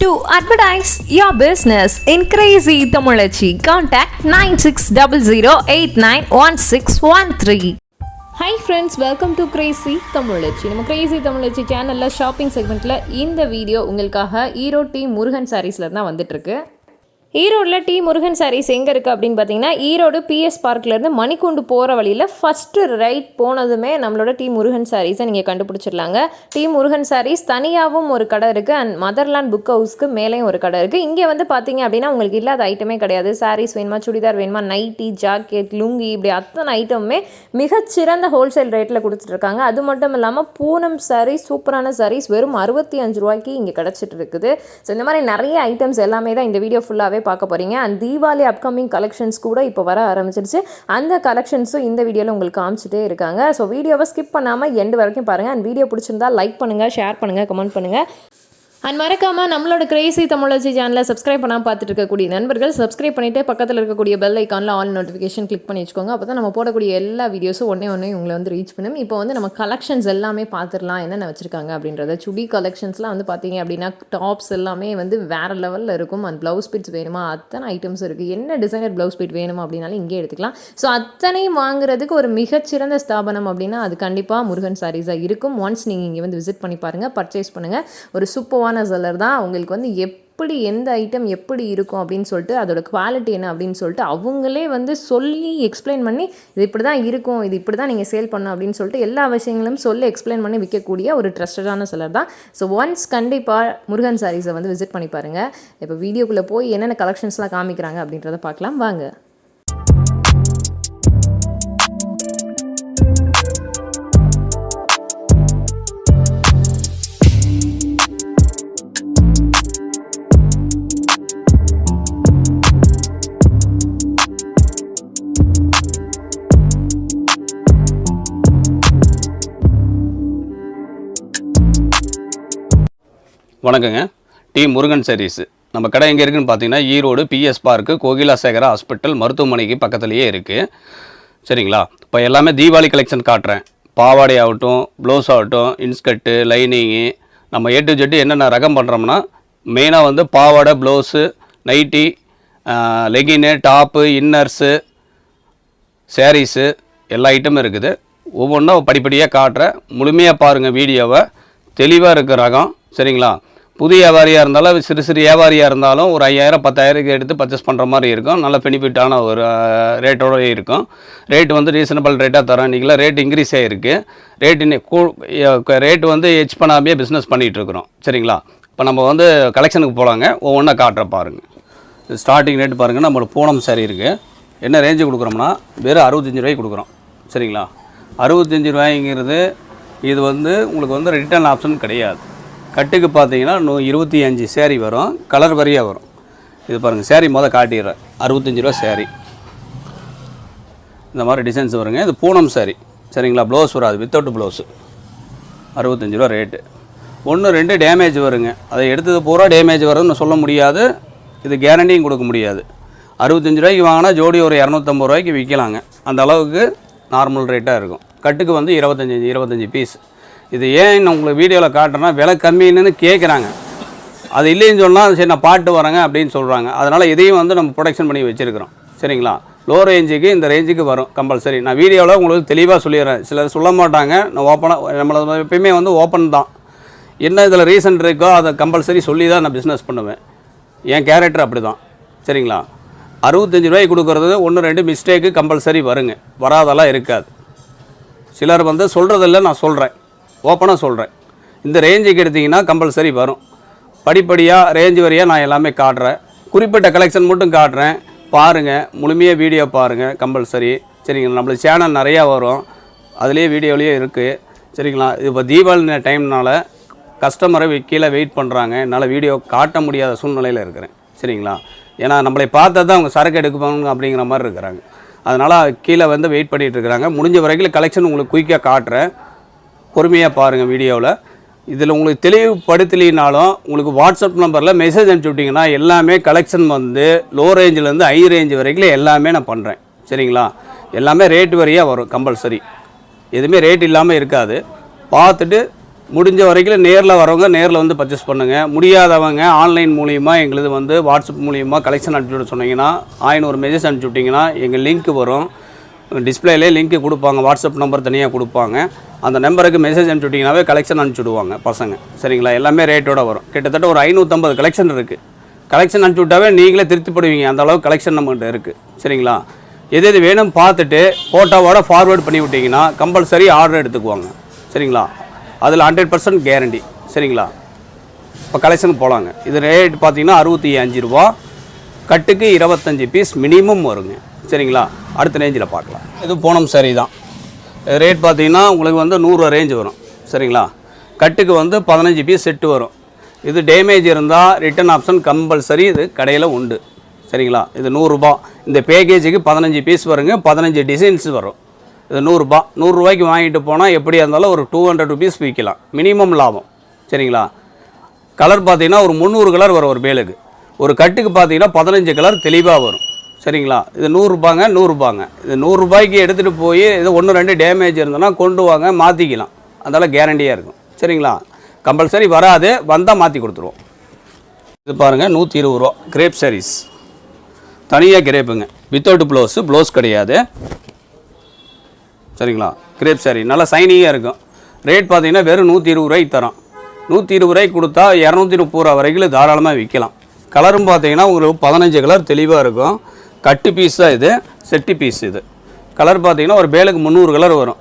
To advertise your business in Crazy Tamulachi, contact 9600891613. Hi friends, welcome to Crazy Tamulachi. நம்ம Crazy Tamulachi சேனல்ல shopping செக்மெண்ட்ல இந்த video உங்களுக்காக Erode D Murugan சாரீஸ்ல தான் வந்துட்டு இருக்கு. ஈரோடில் டி முருகன் சாரீஸ் எங்கே இருக்குது அப்படின்னு பார்த்தீங்கன்னா, ஈரோடு பிஎஸ் பார்க்லேருந்து மணிக்கூண்டு போகிற வழியில் ஃபஸ்ட்டு ரைட் போனதுமே நம்மளோட டி முருகன் சாரீஸை நீங்கள் கண்டுபிடிச்சிடலாங்க. டி முருகன் சாரீஸ் தனியாகவும் ஒரு கடை இருக்குது அண்ட் மதர்லாண்ட் புக் ஹவுஸ்க்கு மேலேயும் ஒரு கடை இருக்குது. இங்கே வந்து பார்த்தீங்க அப்படின்னா உங்களுக்கு இல்லாத ஐட்டமே கிடையாது. சாரீஸ் வேணுமா, சுடிதார் வேணுமா, நைட்டி, ஜாக்கெட், லுங்கி, இப்படி அத்தனை ஐட்டமுமே மிகச்சிறந்த ஹோல்சேல் ரேட்டில் கொடுத்துட்ருக்காங்க. அது மட்டும் இல்லாமல் பூனம் சாரீஸ், சூப்பரான சாரீஸ் வெறும் 65 ரூபாய்க்கு இங்கே கிடச்சிட்டு இருக்குது. ஸோ இந்த மாதிரி நிறைய ஐட்டம்ஸ் எல்லாமே தான் இந்த வீடியோ ஃபுல்லாகவே பார்க்க போறீங்க. அண்ட் தீபாவளி அப்கமிங் கலெக்ஷன்ஸ் கூட இப்போ வர ஆரம்பிச்சிருச்சு. அந்த கலெக்ஷன்ஸும் இந்த வீடியோவில் உங்களுக்கு காமிச்சிட்டே இருக்காங்க. ஸோ வீடியோவை ஸ்கிப் பண்ணாமல் எண்டு வரைக்கும் பாருங்கள். அண்ட் வீடியோ பிடிச்சிருந்தா லைக் பண்ணுங்கள், ஷேர் பண்ணுங்கள், கமெண்ட் பண்ணுங்கள். அண்ட் மறக்காமல் நம்மளோட கிரேசி தமிழச்சி சேனலை சப்ஸ்கிரைப் பண்ணாமல் பார்த்துட்டு இருக்கக்கூடிய நண்பர்கள் சப்ஸ்கிரைப் பண்ணிவிட்டு பக்கத்தில் இருக்கக்கூடிய பெல் ஐக்கானில் ஆல் நோட்டிஃபிகேஷன் கிளிக் பண்ணி வச்சுக்கோங்க. அப்போ தான் நம்ம போடக்கூடிய எல்லா வீடியோஸும் ஒன்றே உங்களை வந்து ரீச் பண்ணும். இப்போ வந்து நம்ம கலெக்ஷன்ஸ் எல்லாமே பார்த்துடலாம் என்னென்ன வச்சுருக்காங்க அப்படின்றத. சுடி கலெக்ஷன்ஸ்லாம் வந்து பார்த்தீங்க அப்படின்னா டாப்ஸ் எல்லாமே வந்து வேறு லெவலில் இருக்கும். அண்ட் ப்ளவுஸ் பீட்ஸ் வேணுமா, அத்தனை ஐட்டம்ஸ் இருக்குது. என்ன டிசைனர் ப்ளவுஸ் பீட் வேணுமா அப்படின்னாலும் இங்கே எடுத்துக்கலாம். ஸோ அத்தனையும் வாங்குறதுக்கு ஒரு மிகச்சிறந்த ஸ்தாபனம் அப்படின்னா அது கண்டிப்பாக முருகன் சாரீஸாக இருக்கும். ஒன்ஸ் நீங்கள் இங்கே வந்து விசிட் பண்ணி பாருங்கள், பர்ச்சேஸ் பண்ணுங்கள். ஒரு சூப்பரான செல்லர் தான். உங்களுக்கு வந்து எப்படி எந்த ஐட்டம் எப்படி இருக்கும் அப்படின்னு சொல்லிட்டு, அதோட குவாலிட்டி என்ன அப்படின்னு சொல்லிட்டு அவங்களே வந்து சொல்லி எக்ஸ்பிளைன் பண்ணி இது இப்படி தான் இருக்கும், இது இப்படி தான் நீங்கள் சேல் பண்ணணும் அப்படின்னு சொல்லிட்டு எல்லா விஷயங்களும் சொல்லி எக்ஸ்பிளைன் பண்ணி விற்கக்கூடிய ஒரு ட்ரஸ்டடான செல்லர் தான். ஸோ ஒன்ஸ் கண்டிப்பாக முருகன் சாரீஸை வந்து விசிட் பண்ணி பாருங்கள். இப்போ வீடியோக்குள்ளே போய் என்னென்ன கலெக்ஷன்ஸ்லாம் காமிக்கிறாங்க அப்படின்றத பார்க்கலாம் வாங்க. வணக்கங்க. டி முருகன் சாரீஸ் நம்ம கடை எங்கே இருக்குதுன்னு பார்த்தீங்கன்னா, ஈரோடு பிஎஸ் பார்க்கு கோகிலாசேகரா ஹாஸ்பிட்டல் மருத்துவமனைக்கு பக்கத்துலேயே இருக்குது. சரிங்களா? இப்போ எல்லாமே தீபாவளி கலெக்ஷன் காட்டுறேன். பாவாடை ஆகட்டும், ப்ளவுஸ் ஆகட்டும், இன்ஸ்கர்ட்டு, லைனிங்கு, நம்ம ஏ டு ஜெட்டு என்னென்ன ரகம் பண்ணுறோம்னா மெயினாக வந்து பாவாடை, blouse, nightie, legging, top, inners, saris எல்லா ஐட்டமும் இருக்குது. ஒவ்வொன்றும் படிப்படியாக காட்டுறேன். முழுமையாக பாருங்கள் வீடியோவை. தெளிவாக இருக்க ரகம். சரிங்களா? புதிய வியாபாரியாக இருந்தாலும் சிறு சிறு வியாபாரியாக இருந்தாலும் ஒரு 5000 10,000 எடுத்து பர்ச்சேஸ் பண்ணுற மாதிரி இருக்கும். நல்ல பெனிஃபிட்டான ஒரு ரேட்டோடு இருக்கும். ரேட் வந்து ரீசனபிள் ரேட்டாக தரோம். இன்றைக்கெலாம் ரேட் இன்க்ரீஸ் ஆகிருக்கு. ரேட்டு வந்து ஹெச் பண்ணாமே பிஸ்னஸ் பண்ணிகிட்ருக்குறோம். சரிங்களா? இப்போ நம்ம வந்து கலெக்ஷனுக்கு போகலாங்க. ஒவ்வொன்றா காட்டுற பாருங்கள். ஸ்டார்டிங் ரேட்டு பாருங்கள். நம்மளோட பூனம் சாரி இருக்குது. என்ன ரேஞ்சு கொடுக்குறோம்னா வெறும் 65 ரூபாய்க்கு கொடுக்குறோம். சரிங்களா? 65 ரூபாய்ங்கிறது இது வந்து உங்களுக்கு வந்து ரிட்டர்ன் ஆப்ஷன் கிடையாது. கட்டுக்கு பார்த்தீங்கன்னா 25 சேரீ வரும். கலர் வரியாக வரும். இது பாருங்கள், சேரீ காட்டிடுறேன். 65 ரூபா சேரீ. இந்த மாதிரி டிசைன்ஸ் வருங்க. இது பூனம் சேரீ. சரிங்களா? ப்ளவுஸ் வராது, வித்தவுட் ப்ளவுஸு. 65 ரூபா ரேட்டு. 1-2 டேமேஜ் வருங்க. அதை எடுத்தது பூரா டேமேஜ் வரும்னு சொல்ல முடியாது. இது கேரண்டியும் கொடுக்க முடியாது. 65 ரூபாய்க்கு வாங்கினா ஜோடி ஒரு 250 ரூபாய்க்கு விற்கலாங்க. அந்த அளவுக்கு நார்மல் ரேட்டாக இருக்கும். கட்டுக்கு வந்து 25 பீஸ். இது ஏன் உங்களுக்கு வீடியோவில் காட்டுறேன்னா விலை கம்மின்னு கேட்குறாங்க. அது இல்லைன்னு சொன்னால் சரி நான் பாட்டு வரேங்க அப்படின்னு சொல்கிறாங்க. அதனால் இதையும் வந்து நம்ம ப்ரொடக்ஷன் பண்ணி வச்சுருக்கிறோம். சரிங்களா? லோ ரேஞ்சுக்கு இந்த ரேஞ்சுக்கு வரும் கம்பல்சரி. நான் வீடியோவில் உங்களுக்கு தெளிவாக சொல்லிடுறேன். சிலர் சொல்ல மாட்டாங்க. நான் ஓப்பனாக நம்மளை எப்பயுமே வந்து ஓப்பன் தான். என்ன இதில் ரீசன் இருக்கோ அதை கம்பல்சரி சொல்லி தான் நான் பிஸ்னஸ் பண்ணுவேன். என் கேரக்டர் அப்படி தான். சரிங்களா? 65 ரூபாய்க்கு கொடுக்குறது 1-2 மிஸ்டேக்கு கம்பல்சரி வருங்க. வராதெல்லாம் இருக்காது. சிலர் வந்து சொல்கிறதில்ல, நான் சொல்கிறேன், ஓப்பனாக சொல்கிறேன். இந்த ரேஞ்சுக்கு எடுத்திங்கன்னா கம்பல்சரி வரும். படிப்படியாக ரேஞ்சு வரையாக நான் எல்லாமே காட்டுறேன். குறிப்பிட்ட கலெக்ஷன் மட்டும் காட்டுறேன். பாருங்கள், முழுமையாக வீடியோ பாருங்கள் கம்பல்சரி. சரிங்களா? நம்மளுக்கு சேனல் நிறையா வரும். அதுலேயே வீடியோலேயே இருக்குது. சரிங்களா? இப்போ தீபாவளி டைம்னால கஸ்டமரை கீழே வெயிட் பண்ணுறாங்க. என்னால் வீடியோ காட்ட முடியாத சூழ்நிலையில் இருக்கிறேன். சரிங்களா? ஏன்னா நம்மளை பார்த்தா தான் அவங்க சரக்கு எடுக்கணும் அப்படிங்கிற மாதிரி இருக்கிறாங்க. அதனால் கீழே வந்து வெயிட் பண்ணிகிட்டு இருக்கிறாங்க. முடிஞ்ச வரைக்கும் கலெக்ஷன் உங்களுக்கு குயிக்காக காட்டுறேன். பொறுமையாக பாருங்கள் வீடியோவில். இதில் உங்களுக்கு தெளிவுபடுத்தலினாலும் உங்களுக்கு வாட்ஸ்அப் நம்பரில் மெசேஜ் அனுப்பிச்சி விட்டிங்கன்னா எல்லாமே கலெக்ஷன் வந்து லோ ரேஞ்சிலேருந்து ஹை ரேஞ்சு வரைக்கும் எல்லாமே நான் பண்ணுறேன். சரிங்களா? எல்லாமே ரேட்டு வரையாக வரும் கம்பல்சரி. எதுவுமே ரேட் இல்லாமல் இருக்காது. பார்த்துட்டு முடிஞ்ச வரைக்கும் நேரில் வரவங்க நேரில் வந்து பர்ச்சேஸ் பண்ணுங்கள். முடியாதவங்க ஆன்லைன் மூலிமா எங்களுது வந்து வாட்ஸ்அப் மூலிமா கலெக்ஷன் அனுப்பிவிட சொன்னீங்கன்னா 500 மெசேஜ் அனுப்பிச்சி விட்டிங்கன்னா எங்கள் லிங்க் வரும். டிஸ்பிளேலே லிங்க் கொடுப்பாங்க, வாட்ஸ்அப் நம்பர் தனியாக கொடுப்பாங்க. அந்த நம்பருக்கு மெசேஜ் அனுப்பிச்சி விட்டிங்கனாவே கலெக்ஷன் அனுப்பிச்சி விடுவாங்க பசங்க. சரிங்களா? எல்லாமே ரேட்டோட வரும். கிட்டத்தட்ட ஒரு 550 கலெக்ஷன் இருக்குது. கலெக்ஷன் அனுப்பிச்சி விட்டாவே நீங்களே திருப்திப்படுவீங்க. அந்த அளவுக்கு கலெக்ஷன் நம்மகிட்ட இருக்குது. சரிங்களா? எது எது வேணும் பார்த்துட்டு ஃபோட்டோவோட ஃபார்வேர்ட் பண்ணி விட்டிங்கன்னா கம்பல்சரி ஆர்டர் எடுத்துக்குவாங்க. சரிங்களா? அதில் 100% கேரண்டி. சரிங்களா? இப்போ கலெக்ஷனுக்கு போகலாங்க. இது ரேட் பார்த்தீங்கன்னா 65 ரூபா. கட்டுக்கு 25 பீஸ் மினிமம் வருங்க. சரிங்களா? அடுத்த ரேஞ்சில் பார்க்கலாம். இது பூனம் சாரி தான். ரேட் பார்த்தீங்கன்னா உங்களுக்கு வந்து 100 ரூபா ரேஞ்ச் வரும். சரிங்களா? கட்டுக்கு வந்து 15 பீஸ் செட்டு வரும். இது டேமேஜ் இருந்தால் ரிட்டன் ஆப்ஷன் கம்பல்சரி இது கடையில் உண்டு. சரிங்களா? இது 100 ரூபா. இந்த பேக்கேஜுக்கு 15 பீஸ் வருங்க, 15 டிசைன்ஸ் வரும். இது 100 ரூபா. 100 ரூபாய்க்கு வாங்கிட்டு போனால் எப்படியா இருந்தாலும் ஒரு 200 ருபீஸ் விற்கலாம், மினிமம் லாபம். சரிங்களா? கலர் பார்த்தீங்கன்னா ஒரு 300 கலர் வரும் ஒரு பேலுக்கு. ஒரு கட்டுக்கு பார்த்தீங்கன்னா 15 கலர் தெளிவாக வரும். சரிங்களா? இது 100 ரூபாங்க, 100 ரூபாங்க. இது 100 ரூபாய்க்கு எடுத்துகிட்டு போய் இது 1-2 டேமேஜ் இருந்ததுன்னா கொண்டு வாங்க, மாற்றிக்கலாம். அதனால் கேரண்டியாக இருக்கும். சரிங்களா? கம்பல்சரி வராது, வந்தால் மாற்றி கொடுத்துருவோம். இது பாருங்கள் 120 ரூபா கிரேப் சாரீஸ். தனியாக கிரேப்புங்க, வித்தவுட் ப்ளவுஸ் கிடையாது. சரிங்களா? கிரேப் சாரீ நல்லா சைனிங்காக இருக்கும். ரேட் பார்த்தீங்கன்னா வெறும் 120 ரூபாய்க்கு தரோம். 120 ரூபாய்க்கு கொடுத்தா 230 ரூபா வரைக்கும் தாராளமாக விற்கலாம். கலரும் பார்த்தீங்கன்னா உங்களுக்கு 15 கலர் தெளிவாக இருக்கும். கட்டு பீஸ் தான் இது, செட்டு பீஸ் இது. கலர் பார்த்தீங்கன்னா ஒரு பேலுக்கு 300 கலர் வரும்.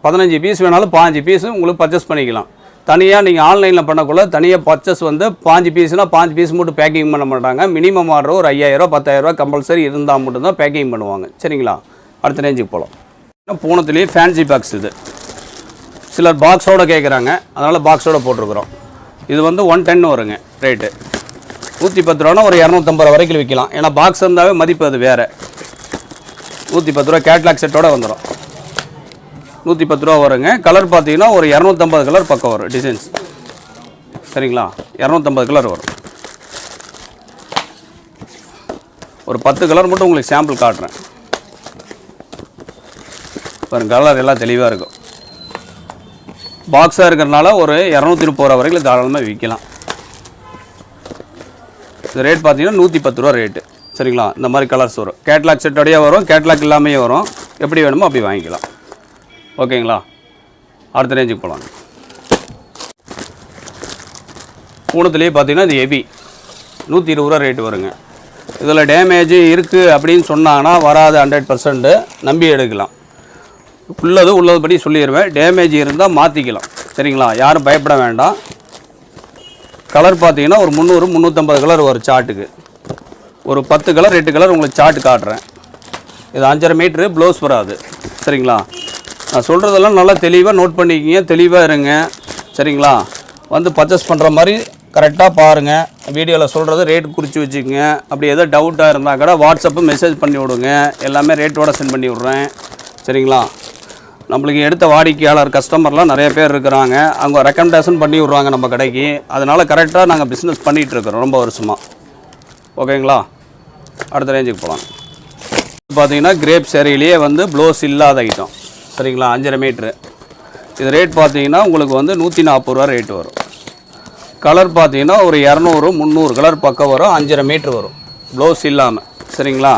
15 பீஸ் வேணாலும் 15 பீஸு உங்களுக்கு பர்ச்சேஸ் பண்ணிக்கலாம். தனியாக நீங்கள் ஆன்லைனில் பண்ணக்குள்ள தனியாக பர்ச்சேஸ் வந்து 15 பீஸ்னால் 15 பீஸ் மட்டும் பேக்கிங் பண்ண மாட்டாங்க. மினிமம் ஆர்டர் ஒரு 5000 10,000 கம்பல்சரி இருந்தால் மட்டும்தான் பேக்கிங் பண்ணுவாங்க. சரிங்களா? அடுத்த ரேஞ்சுக்கு போகலாம். பூனத்துலேயே ஃபேன்சி பாக்ஸ் இது. சிலர் பாக்ஸோடு கேட்குறாங்க, அதனால் பாக்ஸோடு போட்டிருக்குறோம். இது வந்து 110 வருங்க ரேட்டு. 110 ரூபானா ஒரு 250 ரூபா வரைக்கும் விற்கலாம். ஏன்னா பாக்ஸ் இருந்தாவே மதிப்பு அது வேறு. 110 ரூபா கேட்லாக் செட்டோடு வந்துடும். 110 ரூபா வருங்க. கலர் பார்த்தீங்கன்னா ஒரு 250 கலர் பக்கம் வரும் டிசைன்ஸ். சரிங்களா? 250 கலர் வரும். ஒரு 10 கலர் மட்டும் உங்களுக்கு சாம்பிள் காட்டுறேன் பாருங்க. கலர் எல்லாம் தெளிவாக இருக்கும். பாக்ஸாக இருக்கிறதுனால ஒரு 230 ரூபா வரைக்கும் தாராளமாக விற்கலாம். இந்த ரேட் பார்த்தீங்கன்னா 110 ரூபா ரேட்டு. சரிங்களா? இந்த மாதிரி கலர்ஸ் வரும். கேட்லாக் செட்டோடையே வரும், கேட்லாக் இல்லாமே வரும். எப்படி வேணுமோ அப்படி வாங்கிக்கலாம். ஓகேங்களா? அடுத்த ரேஞ்சுக்கு போகலாம். பூனத்துலேயே பார்த்தீங்கன்னா இது ஹெவி 120 ரூபா ரேட்டு வருங்க. இதில் டேமேஜ் இருக்குது அப்படின்னு சொன்னாங்கன்னா வராது, 100% நம்பி எடுக்கலாம். உள்ளதுபடி சொல்லிடுவேன். டேமேஜ் இருந்தால் மாற்றிக்கலாம். சரிங்களா? யாரும் பயப்பட வேண்டாம். கலர் பார்த்தீங்கன்னா ஒரு 300-350 கலர் வரும் சார்ட்டுக்கு. ஒரு 10 கலர் 8 கலர் உங்களுக்கு சார்ட் காட்டுறேன். இது 5.5 மீட்ரு, ப்ளவுஸ் வராது. சரிங்களா? நான் சொல்கிறதெல்லாம் நல்லா தெளிவாக நோட் பண்ணிக்கிங்க, தெளிவாக இருங்க. சரிங்களா? வந்து பர்ச்சேஸ் பண்ணுற மாதிரி கரெக்டாக பாருங்கள். வீடியோவில் சொல்கிறது ரேட் குறித்து வச்சுக்கோங்க. அப்படி எதோ டவுட்டாக இருந்தால் கூட வாட்ஸ்அப்பு மெசேஜ் பண்ணி விடுங்க. எல்லாமே ரேட்டோடு சென்ட் பண்ணி விட்றேன். சரிங்களா? நம்மளுக்கு எடுத்த வாடிக்கையாளர் கஸ்டமர்லாம் நிறைய பேர் இருக்கிறாங்க. அவங்க ரெக்கமெண்டேஷன் பண்ணி விட்றாங்க நம்ம கடைக்கு. அதனால் கரெக்டாக நாங்கள் பிஸ்னஸ் பண்ணிகிட்ருக்குறோம் ரொம்ப வருஷமாக. ஓகேங்களா? அடுத்த ரேஞ்சுக்கு போகலாம். பார்த்தீங்கன்னா கிரேப் சேரீலேயே வந்து ப்ளவுஸ் இல்லாத ஐட்டம். சரிங்களா? 5.5 மீட்ரு. இது ரேட் பார்த்தீங்கன்னா உங்களுக்கு வந்து 140 ரூபா ரேட்டு வரும். கலர் பார்த்தீங்கன்னா ஒரு 200-300 கலர் பக்கம் வரும். 5.5 மீட்ரு வரும் ப்ளவுஸ் இல்லாமல். சரிங்களா?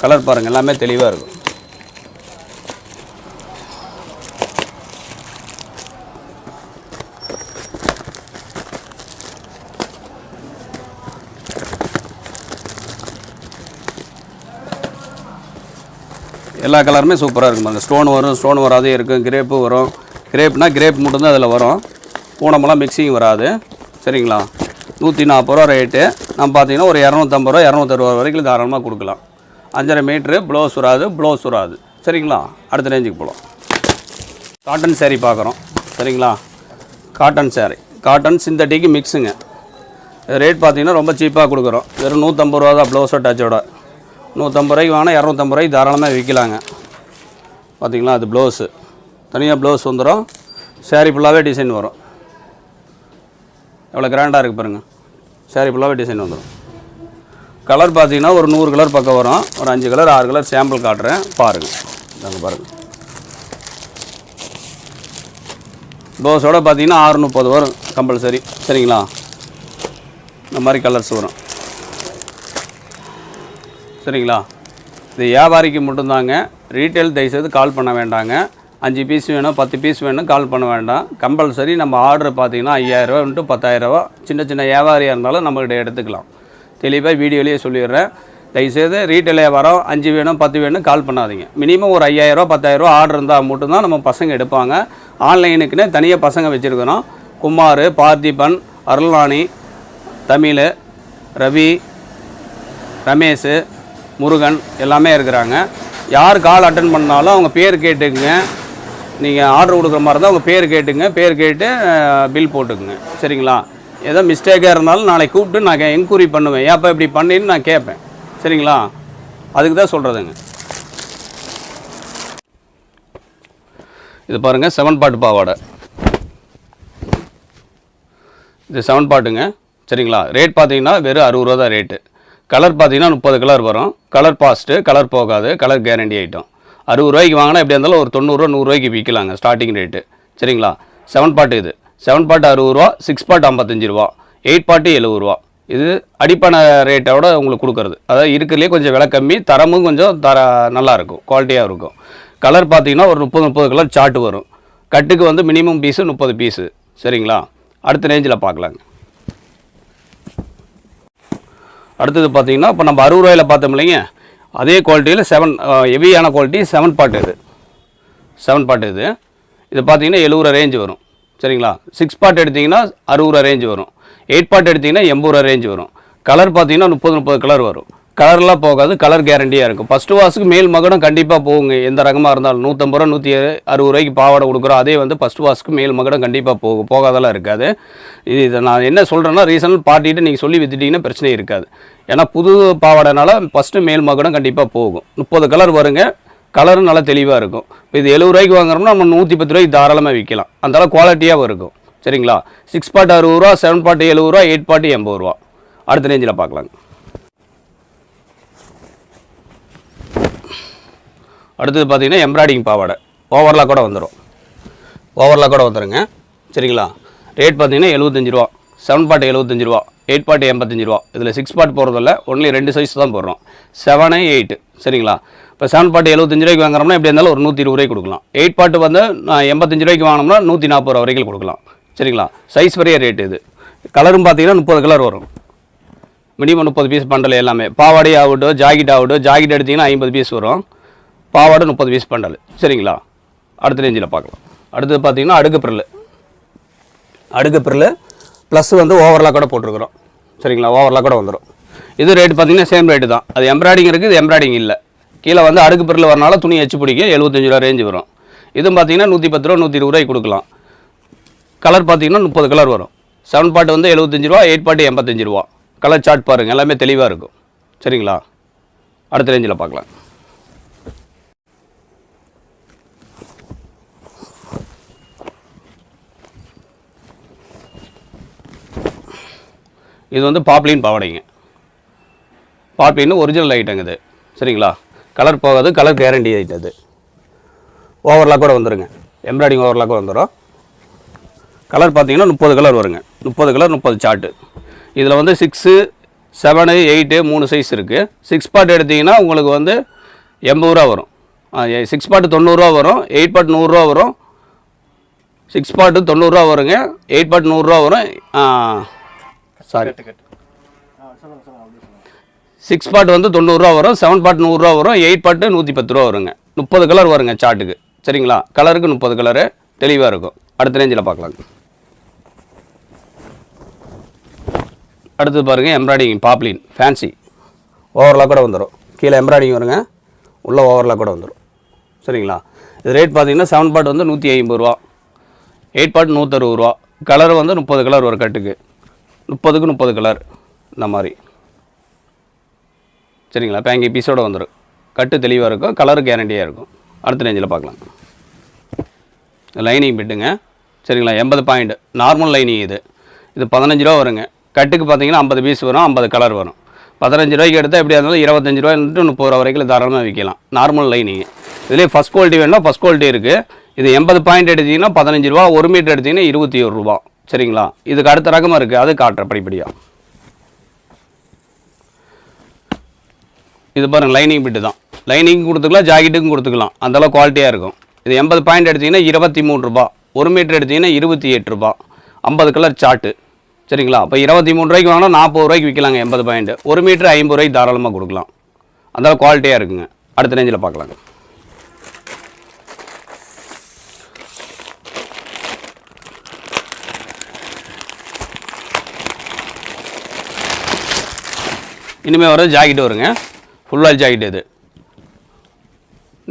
கலர் பாருங்கள், எல்லாமே தெளிவாக இருக்கும். எல்லா கலருமே சூப்பராக இருக்கும். அந்த ஸ்டோன் வரும், ஸ்டோன் வராதே இருக்கும். கிரேப்பு வரும். கிரேப்னா கிரேப் மட்டும்தான் அதில் வரும். பூனமெல்லாம் மிக்சிங் வராது. சரிங்களா? 140 ரூபா ரேட்டு. நம்ம பார்த்தீங்கன்னா ஒரு 250 ரூபா 260 ரூபா வரைக்கும் தாராளமாக கொடுக்கலாம். 5.5 மீட்ரு, ப்ளவுஸ் வராது. சரிங்களா? அடுத்த ரேஞ்சுக்கு போகலாம். காட்டன் சேரீ பார்க்குறோம். சரிங்களா? Cotton sari, cotton சிந்தட்டிக்கு மிக்ஸுங்க. ரேட் பார்த்தீங்கன்னா ரொம்ப சீப்பாக கொடுக்குறோம். வெறும் 150 ரூபா தான் ப்ளவுஸோ டச்சோட. 150 ரூபாய்க்கு வாங்கினா 250 ரூபாய்க்கு தாராளமாக விற்கலாங்க. பார்த்தீங்களா? அது ப்ளவுஸு தனியாக ப்ளவுஸ் வந்துடும். சேரீ ஃபுல்லாகவே டிசைன் வரும். எவ்வளோ கிராண்டாக இருக்குது பாருங்கள். சேரீ ஃபுல்லாகவே டிசைன் வந்துடும். கலர் பார்த்தீங்கன்னா ஒரு 100 கலர் பக்கம் வரும். ஒரு 5 கலர் 6 கலர் சாம்பிள் காட்டுறேன் பாருங்கள். நாங்கள் பாருங்கள். ப்ளவுஸோட பார்த்தீங்கன்னா 630 வரும் கம்பல்சரி. சரிங்களா? இந்த மாதிரி கலர்ஸ் வரும். சரிங்களா? இது வியாபாரிக்கு மட்டும்தாங்க. ரீட்டைல் தயவுசெய்து கால் பண்ண வேண்டாங்க. 5 பீஸ் வேணும் 10 பீஸ் வேணும் கால் பண்ண வேண்டாம். கம்பல்சரி நம்ம ஆர்டர் பார்த்தீங்கன்னா 5000 × 10000. சின்ன சின்ன வியாபாரியாக இருந்தாலும் நம்மகிட்ட எடுத்துக்கலாம். தெளிவாக வீடியோலேயே சொல்லிடுறேன். தயவுசெய்து ரீட்டைல் வியாபாரம் 5 வேணும் 10 வேணும் கால் பண்ணாதீங்க. மினிமம் ஒரு 5000 10000 ஆர்டர் இருந்தால் மட்டும்தான் நம்ம பசங்க எடுப்பாங்க. ஆன்லைனுக்குன்னு தனியாக பசங்க வச்சுருக்கிறோம். குமார், பார்த்திபன், அருள்ராணி, தமிழ், ரவி, ரமேஷ், முருகன் எல்லாமே இருக்கிறாங்க. யார் கால் அட்டன் பண்ணாலும் அவங்க பேர் கேட்டுக்குங்க. நீங்கள் ஆர்டர் கொடுக்குற மாதிரி இருந்தால் அவங்க பேர் கேட்டுங்க. பேர் கேட்டு பில் போட்டுக்குங்க. சரிங்களா? ஏதோ மிஸ்டேக்காக இருந்தாலும் நாளைக்கு கூப்பிட்டு நான் என்கொயரி பண்ணுவேன். ஏப்பா இப்படி பண்ணின்னு நான் கேட்பேன். சரிங்களா? அதுக்கு தான் சொல்கிறதுங்க. இது பாருங்கள் 7 பாட்டு பாவாடை. இது 7 பாட்டுங்க. சரிங்களா? ரேட் பார்த்தீங்கன்னா வெறும் 60 ரூபா தான் ரேட்டு. கலர் பார்த்தீங்கன்னா 30 கலர் வரும். கலர் பாஸ்ட்டு, கலர் போகாது, கலர் கேரண்டி ஐட்டம். 60 ரூபாய்க்கு வாங்கினா எப்படி இருந்தாலும் ஒரு 90 ரூபா 100 ரூபாய்க்கு விற்கலாங்க ஸ்டார்டிங் ரேட்டு. சரிங்களா? 7 பாட்டு இது. 7 பாட்டு 60 ரூபா, 6 பாட்டு 55 ரூபா, 8 பாட்டு 70 ரூபா. இது அடிப்பான ரேட்டோட உங்களுக்கு கொடுக்குறது. அதாவது இருக்கிறதுலே கொஞ்சம் விலை கம்மி, தரமும் கொஞ்சம் நல்லாயிருக்கும், குவாலிட்டியாக இருக்கும். கலர் பார்த்தீங்கன்னா ஒரு 30 கலர் சார்ட் வரும். கட்டுக்கு வந்து மினிமம் பீஸு 30 பீஸு. சரிங்களா? அடுத்த ரேஞ்சில் பார்க்கலாங்க. அடுத்தது பார்த்தீங்கன்னா இப்போ நம்ம 60 ரூபாயில் பார்த்தோம் இல்லைங்க, அதே குவாலிட்டியில் 7 ஹெவியான குவாலிட்டி 7 பாட்டு இது. 7 பாட்டு இது. இது பார்த்தீங்கன்னா 70 ரூபா ரேஞ்சு வரும். சரிங்களா? 6 பாட்டு எடுத்திங்கன்னா 60 ரூபா ரேஞ்சு வரும். 8 பாட்டு எடுத்திங்கன்னா 80 ரூபா ரேஞ்சு வரும். கலர் பார்த்தீங்கன்னா 30 கலர் வரும். கலர்லாம் போகாது, கலர் கேரண்டியாக இருக்கும். ஃபஸ்ட்டு வாஷுக்கு மேல் மகடம் கண்டிப்பாக போகுங்க. எந்த ரகமாக இருந்தாலும் 150 ரூபா 160 ரூபாய்க்கு பாவாடை கொடுக்குறோம். அதே வந்து ஃபஸ்ட்டு வாஷுக்கு மேல் மகடம் கண்டிப்பாக போகாதெல்லாம் இருக்காது. இதை நான் என்ன சொல்கிறேன்னா ரீசனல் பார்ட்டிகிட்ட நீங்கள் சொல்லி வித்துட்டிங்கன்னா பிரச்சனை இருக்காது. ஏன்னா புது பாவாடைனால ஃபஸ்ட்டு மேல் மகடம் கண்டிப்பாக போகும். 30 கலர் வருங்க. கலரும் நல்லா தெளிவாக இருக்கும். இப்போ இது 70 ரூபாய்க்கு வாங்குறோம்னா நம்ம 110 ரூபாய்க்கு தாராளமாக விற்கலாம். அந்தளவு குவாலிட்டியாக இருக்கும். சரிங்களா? 6 பாட்டு 60 ரூபா, 7 பாட்டு 70 ரூபா, 8 பாட்டு 80 ரூபா. அடுத்த ரேஞ்சில் பார்க்கலாங்க. அடுத்தது பார்த்தீங்கன்னா எம்ப்ராய்டிங் பாவாடை. ஓவர்லாக் கூட வந்துடும். ஓவர்லாக் கூட வந்துடுங்க. சரிங்களா? ரேட் பார்த்தீங்கன்னா 75 ரூபா. 7 பாட்டு 75 ரூபா, 8 பாட்டு 85 ரூபா. இதில் 6 பாட்டு போகிறதில்ல, ஒன்லி 2 சைஸ் தான் போடுறோம். 7, 8. சரிங்களா? இப்போ 7 பாட்டு 75 ரூபாய்க்கு வாங்குறோம்னா எப்படி இருந்தாலும் ஒரு 120 ரூபாய்க்கு கொடுக்கலாம். 8 பாட்டு வந்து 85 ரூபாய்க்கு வாங்கினோம்னா 140 ரூபா வரைக்கும் கொடுக்கலாம். சரிங்களா? சைஸ் வரைய ரேட்டு இது. கலரும் பார்த்தீங்கன்னா 30 கலர் வரும். மினிமம் 30 பீஸ் பண்டல் எல்லாமே. பாவாடை ஆகட்டும், ஜாக்கெட் ஆகட்டும். ஜாக்கெட் எடுத்திங்கன்னா 50 பீஸ் வரும். பாவாடை 30 பீஸ் பண்டல். சரிங்களா? அடுத்த ரேஞ்சில் பார்க்கலாம். அடுத்தது பார்த்தீங்கன்னா அடுக்கு பிரில். அடுக்கு பிரில் ப்ளஸ் வந்து ஓவர்லாக் கூட போட்டிருக்கிறோம். சரிங்களா? ஓவர்லாக் கூட வந்துடும். இது ரேட் பார்த்தீங்கன்னா சேம் ரேட்டு தான். அது எம்ப்ராய்டிங் இருக்குது, இது எம்ப்ராய்டிங் இல்லை. கீழே வந்து அடுக்கு பிரில் வரனால துணி எச்சு பிடிக்கும். 75 ரூபா ரேஞ்சு வரும். இதுவும் பார்த்தீங்கன்னா 110 ரூபா 120 ரூபாய்க்கு கொடுக்கலாம். கலர் பார்த்தீங்கன்னா 30 கலர் வரும். 7 பாட்டு வந்து 75 ரூபா, 8 பாட்டு 85 ரூபா. கலர் சார்ட் பாருங்கள், எல்லாமே தெளிவாக இருக்கும். சரிங்களா? அடுத்த ரேஞ்சில் பார்க்கலாம். இது வந்து பாப்ளின் பாவாடைங்க. பாப்ளின் ஒரிஜினல் ஐட்டங்க இது. சரிங்களா? கலர் போகாது, கலர் கேரண்டி ஐட்டம் இது. ஓவர்லாக் கூட வந்துடுங்க. எம்ப்ராய்டிங் ஓவர்லாக் கூட வந்துடும். கலர் பார்த்தீங்கன்னா 30 கலர் வருங்க. 30 கலர் 30 சார்ட்டு. இதில் வந்து 6, 7, 8 3 சைஸ் இருக்குது. 6 பாட்டு எடுத்திங்கன்னா உங்களுக்கு வந்து 80 ரூபா வரும். 6 பாட்டு 90 ரூபா வரும். 8 பாட்டு 100 ரூபா வரும். 6 பாட்டு 90 ரூபா வருங்க. 8 பாட்டு 100 ரூபா வரும். சாரி, 6 பாட்டு வந்து 90 ரூபா வரும். 7 பாட்டு 100 ரூபா வரும். 8 பாட்டு 110 ரூபா வருங்க. 30 கலர் வருங்க சார்ட்டுக்கு. சரிங்களா? கலருக்கு 30 கலரு தெளிவாக இருக்கும். அடுத்த ரேஞ்சில் பார்க்கலாம். அடுத்தது பாருங்கள் எம்ப்ராய்டிங் பாப்ளின் ஃபேன்சி. ஓவர்லாக் கூட வந்துடும். கீழே எம்ப்ராய்டிங் வருங்க, உள்ளே ஓவர்லாக் கூட வந்துடும். சரிங்களா? இது ரேட் பார்த்தீங்கன்னா 7 பாட்டு வந்து 150 ரூபா, 8 பாட்டு 160 ரூபா. கலர் வந்து 30 கலர் ஒரு கட்டுக்கு. 30க்கு 30 கலர் இந்த மாதிரி. சரிங்களா? பேங்கி பீஸோடு வந்துடும். கட்டு தெளிவாக இருக்கும், கலர் கேரண்டியாக இருக்கும். அடுத்த ரேஞ்சில் பார்க்கலாம். லைனிங் பெட்டுங்க. சரிங்களா? 80 பாயிண்ட் நார்மல் லைனிங் இது. இது 15 ரூபா வருங்க. கட்டுக்கு பார்த்தீங்கன்னா 50 பீஸ் வரும், 50 கலர் வரும். 15 ரூபாய்க்கு எடுத்தால் எப்படியா இருந்தாலும் 25 ரூபாயிலிருந்து 30 ரூபா வரைக்கும் தாராளமாக விற்கலாம். Normal lining. இதுலேயே ஃபஸ்ட் குவாலிட்டி வேணும்னா ஃபஸ்ட் குவாலிட்டி இருக்குது. இது 80 பாயிண்ட் எடுத்தீங்கன்னா 15 ரூபா, 1 மீட்டர் எடுத்தீங்கன்னா 21 ரூபா. சரிங்களா? இதுக்கு அடுத்த ரகமாக இருக்குது, அது காட்டுறேன் படிப்படியாக. இது பாருங்கள், லைனிங் பிட்டு தான். லைனிங் கொடுத்துக்கலாம், ஜாக்கெட்டுக்கும் கொடுத்துக்கலாம், அந்தளவு குவாலிட்டியாக இருக்கும். இது 80 பாயிண்ட் எடுத்திங்கன்னா 23 ரூபா, 1 மீட்டர் எடுத்திங்கன்னா 28 ரூபா, 50 கலர் சார்ட்டு. சரிங்களா? அப்போ 23 ரூபாய்க்கு வாங்கினா 40 ரூபாய்க்கு விற்கலாங்க 80 பாயிண்ட். 1 மீட்டர் 50 ரூபாய்க்கு தாராளமாக கொடுக்கலாம், அந்தளவு குவாலிட்டியாக இருக்குங்க. அடுத்த ரேஞ்சில் பார்க்கலாங்க. இனிமேல் வர ஜாக்கெட் வருங்க, ஃபுல் ஆயில் ஜாக்கெட். இது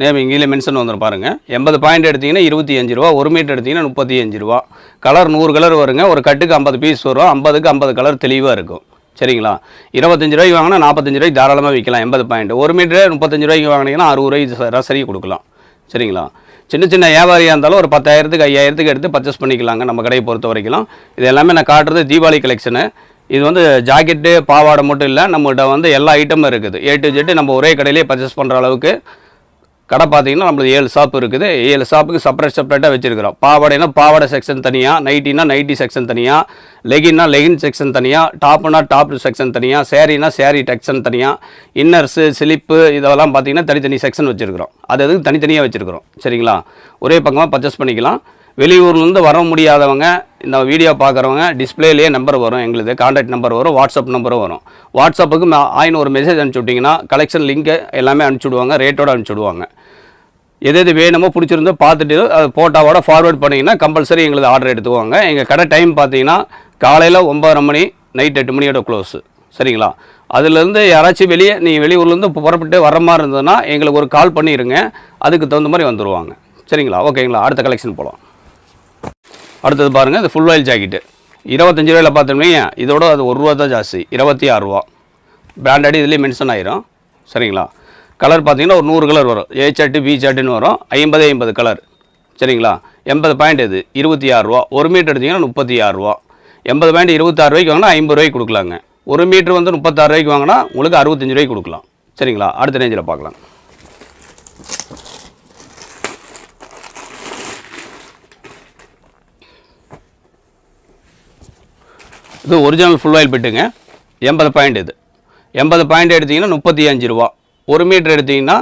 நேம் இங்கேயே மென்ஷன் வந்துடும் பாருங்கள். 80 பாயிண்ட் எடுத்திங்கன்னா 25 ரூபா, 1 மீட்டர் எடுத்திங்கன்னா 35 ரூபா. கலர் 100 கலர் வருங்க, ஒரு கட்டுக்கு 50 பீஸ் வரும், 50க்கு 50 கலர் தெளிவாக இருக்கும். சரிங்களா? 25 ரூபாய்க்கு வாங்கினா 45 ரூபாய்க்கு தாராளமாக விற்கலாம் 80 பாயிண்ட். 1 மீட்டர் 35 ரூபாய்க்கு வாங்கினீங்கன்னா 60 ரூபாய்க்கு சராசரி கொடுக்கலாம். சரிங்களா? சின்ன சின்ன வியாபாரியாக இருந்தாலும் ஒரு 10,000க்கு 5,000க்கு எடுத்து பர்ச்சேஸ் பண்ணிக்கலாங்க நம்ம கடையை பொறுத்த வரைக்கும். இது எல்லாமே நான் காட்டுறது தீபாவளி கலெக்ஷனு. இது வந்து ஜாக்கெட்டு பாவாடை மட்டும் இல்லை, நம்மகிட்ட வந்து எல்லா ஐட்டமும் இருக்குது. A to Z நம்ம ஒரே கடையிலே பர்ச்சேஸ் பண்ணுற அளவுக்கு கடை பார்த்தீங்கன்னா நம்மளுக்கு 7 ஷாப் இருக்குது. 7 ஷாப்புக்கு செப்பரேட்டாக வச்சுருக்கிறோம். பாவாடைனா பாவாடை செக்ஷன் தனியாக, நைட்டினா நைட்டி செக்ஷன் தனியாக, லெகின்னா லெகின் செக்ஷன் தனியாக, டாப்னா டாப் செக்ஷன் தனியாக, சேரீனா சேரீ செக்ஷன் தனியாக, இன்னர்ஸு ஸ்லிப்பு இதெல்லாம் பார்த்தீங்கன்னா தனித்தனி செக்ஷன் வச்சுருக்கிறோம். அது அதுக்கு தனித்தனியாக வச்சுருக்கிறோம். சரிங்களா? ஒரே பக்கமாக பர்ச்சேஸ் பண்ணிக்கலாம். வெளியூர்லேருந்து வர முடியாதவங்க இந்த வீடியோ பார்க்குறவங்க டிஸ்பிளேலேயே நம்பர் வரும், எங்களுக்கு கான்டாக்ட் நம்பர் வரும், வாட்ஸ்அப் நம்பரும் வரும். வாட்ஸ்அப்புக்கு ஆயின்னு ஒரு மெசேஜ் அனுப்பிச்சி விட்டிங்கன்னா கலெக்ஷன் லிங்க்கு எல்லாமே அனுப்பிச்சி ரேட்டோடு அனுப்பிச்சி விடுவாங்க. எது வேணுமோ பிடிச்சிருந்தோ பார்த்துட்டு அது ஃபோட்டோவோட ஃபார்வேர்ட் பண்ணிங்கன்னா கம்பல்சரி எங்களுக்கு ஆர்டர் எடுத்துக்குவாங்க. எங்கள் கடை டைம் பார்த்தீங்கன்னா காலையில் 9:30 மணி, நைட் 8 மணியோட க்ளோஸு. சரிங்களா? அதுலேருந்து யாராச்சும் வெளியூர்லேருந்து புறப்பட்டு வர மாதிரி இருந்ததுன்னா எங்களுக்கு ஒரு கால் பண்ணிடுங்க, அதுக்கு தகுந்த மாதிரி வந்துடுவாங்க. சரிங்களா? ஓகேங்களா? அடுத்த கலெக்ஷன் போகலாம். அடுத்தது பாருங்கள், இது ஃபுல் ஆயில் ஜாக்கெட்டு 25 ரூபாயில் பார்த்தோம்னா இதோட அது 1 ரூபா தான் ஜாஸ்தி, 26 ரூபா. பிராண்டட் இதுலேயே மென்ஷன் ஆயிரும். சரிங்களா? கலர் பார்த்தீங்கன்னா ஒரு 100 கலர் வரும், A சார்ட்டு B சார்ட்டுன்னு வரும், 50 கலர். சரிங்களா? 80 பாயிண்ட் இது 26 ரூபா, 1 மீட்டர் எடுத்திங்கன்னா 36 ரூபா. 80 பாயிண்ட் 26 ரூபாய்க்கு வாங்கினா 50 ரூபாய்க்கு கொடுக்கலாங்க. 1 மீட்டர் வந்து 36 ரூபாய்க்கு வாங்கினா உங்களுக்கு 65 ரூபாய்க்கு கொடுக்கலாம். சரிங்களா? அடுத்த ரேஞ்சில் பார்க்கலாம். இது ஒரிஜினல் ஃபுல் ஆயில் பிட்டுங்க, 80 பாயிண்ட். இது 80 பாயிண்ட் எடுத்திங்கன்னா 35 ரூபா, 1 மீட்டர் எடுத்திங்கன்னா